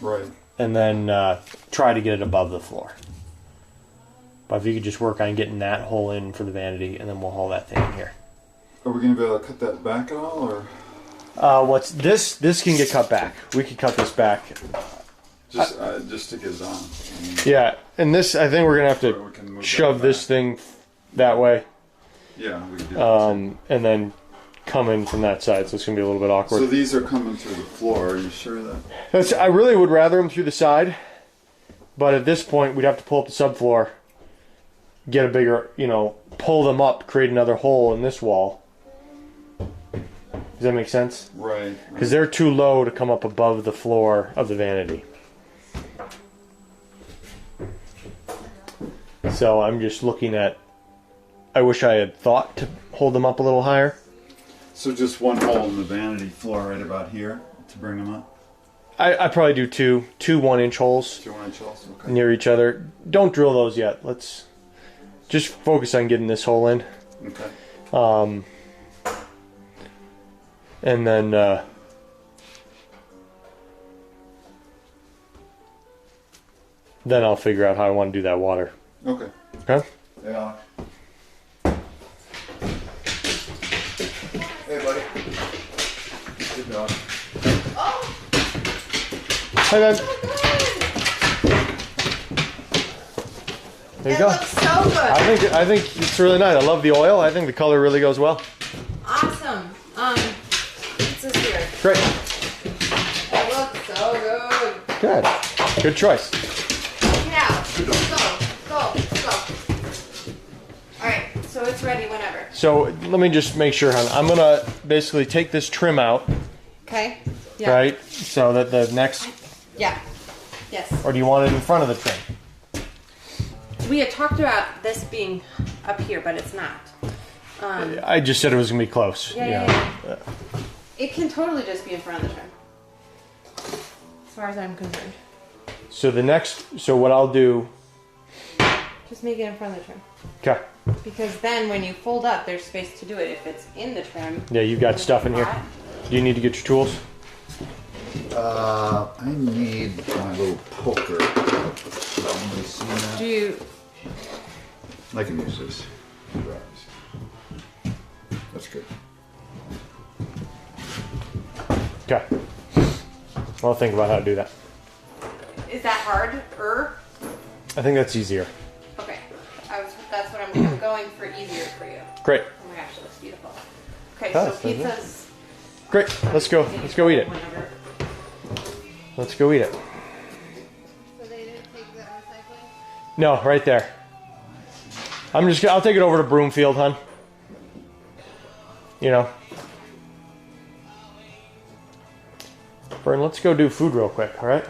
Right. And then try to get it above the floor. But if you could just work on getting that hole in for the vanity, and then we'll haul that thing in here. Are we going to be able to cut that back at all, or? What's this? This can get cut back. We could cut this back. Just to get it on. Yeah, and this, I think we're going to have to shove this thing that way. Yeah, we can do that. And then come in from that side, so it's going to be a little bit awkward. So these are coming through the floor. Are you sure of that? I really would rather them through the side, but at this point, we'd have to pull up the subfloor, get a bigger, pull them up, create another hole in this wall. Does that make sense? Right. Because they're too low to come up above the floor of the vanity. So I'm just looking at, I wish I had thought to hold them up a little higher. So just one hole in the vanity floor right about here to bring them up? I probably do two 1-inch holes 2 1-inch holes, okay. near each other. Don't drill those yet. Let's just focus on getting this hole in. Okay. And then I'll figure out how I want to do that water. Okay. Okay? Yeah. Hey, buddy. Good dog. Hi, guys. There you go. It looks so good. I think it's really nice. I love the oil. I think the color really goes well. Awesome. Pizza's here. Great. It looks so good. Good. Good choice. Yeah. Go. All right. So it's ready whenever. So let me just make sure, hon. I'm gonna basically take this trim out, Okay. Yeah. right? So that the next, Yeah. Yes. or do you want it in front of the trim? We had talked about this being up here, but it's not. I just said it was gonna be close. Yeah. It can totally just be in front of the trim, as far as I'm concerned. So what I'll do. Just make it in front of the trim. Okay. Because then when you fold up, there's space to do it. If it's in the trim. Yeah, you've got stuff in here. Do you need to get your tools? I need my little poker. Anybody see that? Do you? I can use this. That's good. Okay. I'll think about how to do that. Is that hard? I think that's easier. Okay. That's what I'm going for easier for you. Great. Oh my gosh, it looks beautiful. Okay, Oh, so pizza's. Great. Let's go eat it. Whenever. Let's go eat it. So they didn't take the recycling? No, right there. I'll take it over to Broomfield, hon. You know. Vern, let's go do food real quick, all right?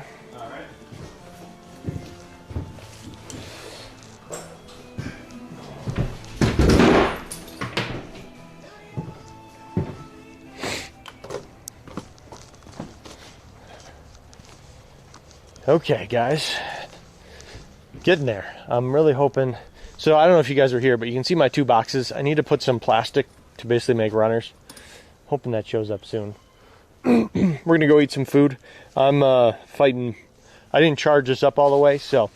Okay, guys. Getting there. I'm really hoping. So I don't know if you guys are here, but you can see my 2 boxes. I need to put some plastic to basically make runners. Hoping that shows up soon. We're going to go eat some food. I'm fighting. I didn't charge this up all the way, so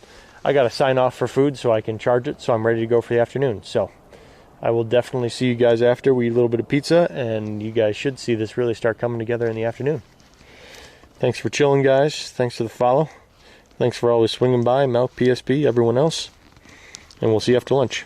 I got to sign off for food so I can charge it, so I'm ready to go for the afternoon. So I will definitely see you guys after we eat a little bit of pizza, and you guys should see this really start coming together in the afternoon. Thanks for chilling, guys. Thanks for the follow. Thanks for always swinging by, Malk, PSP, everyone else. And we'll see you after lunch.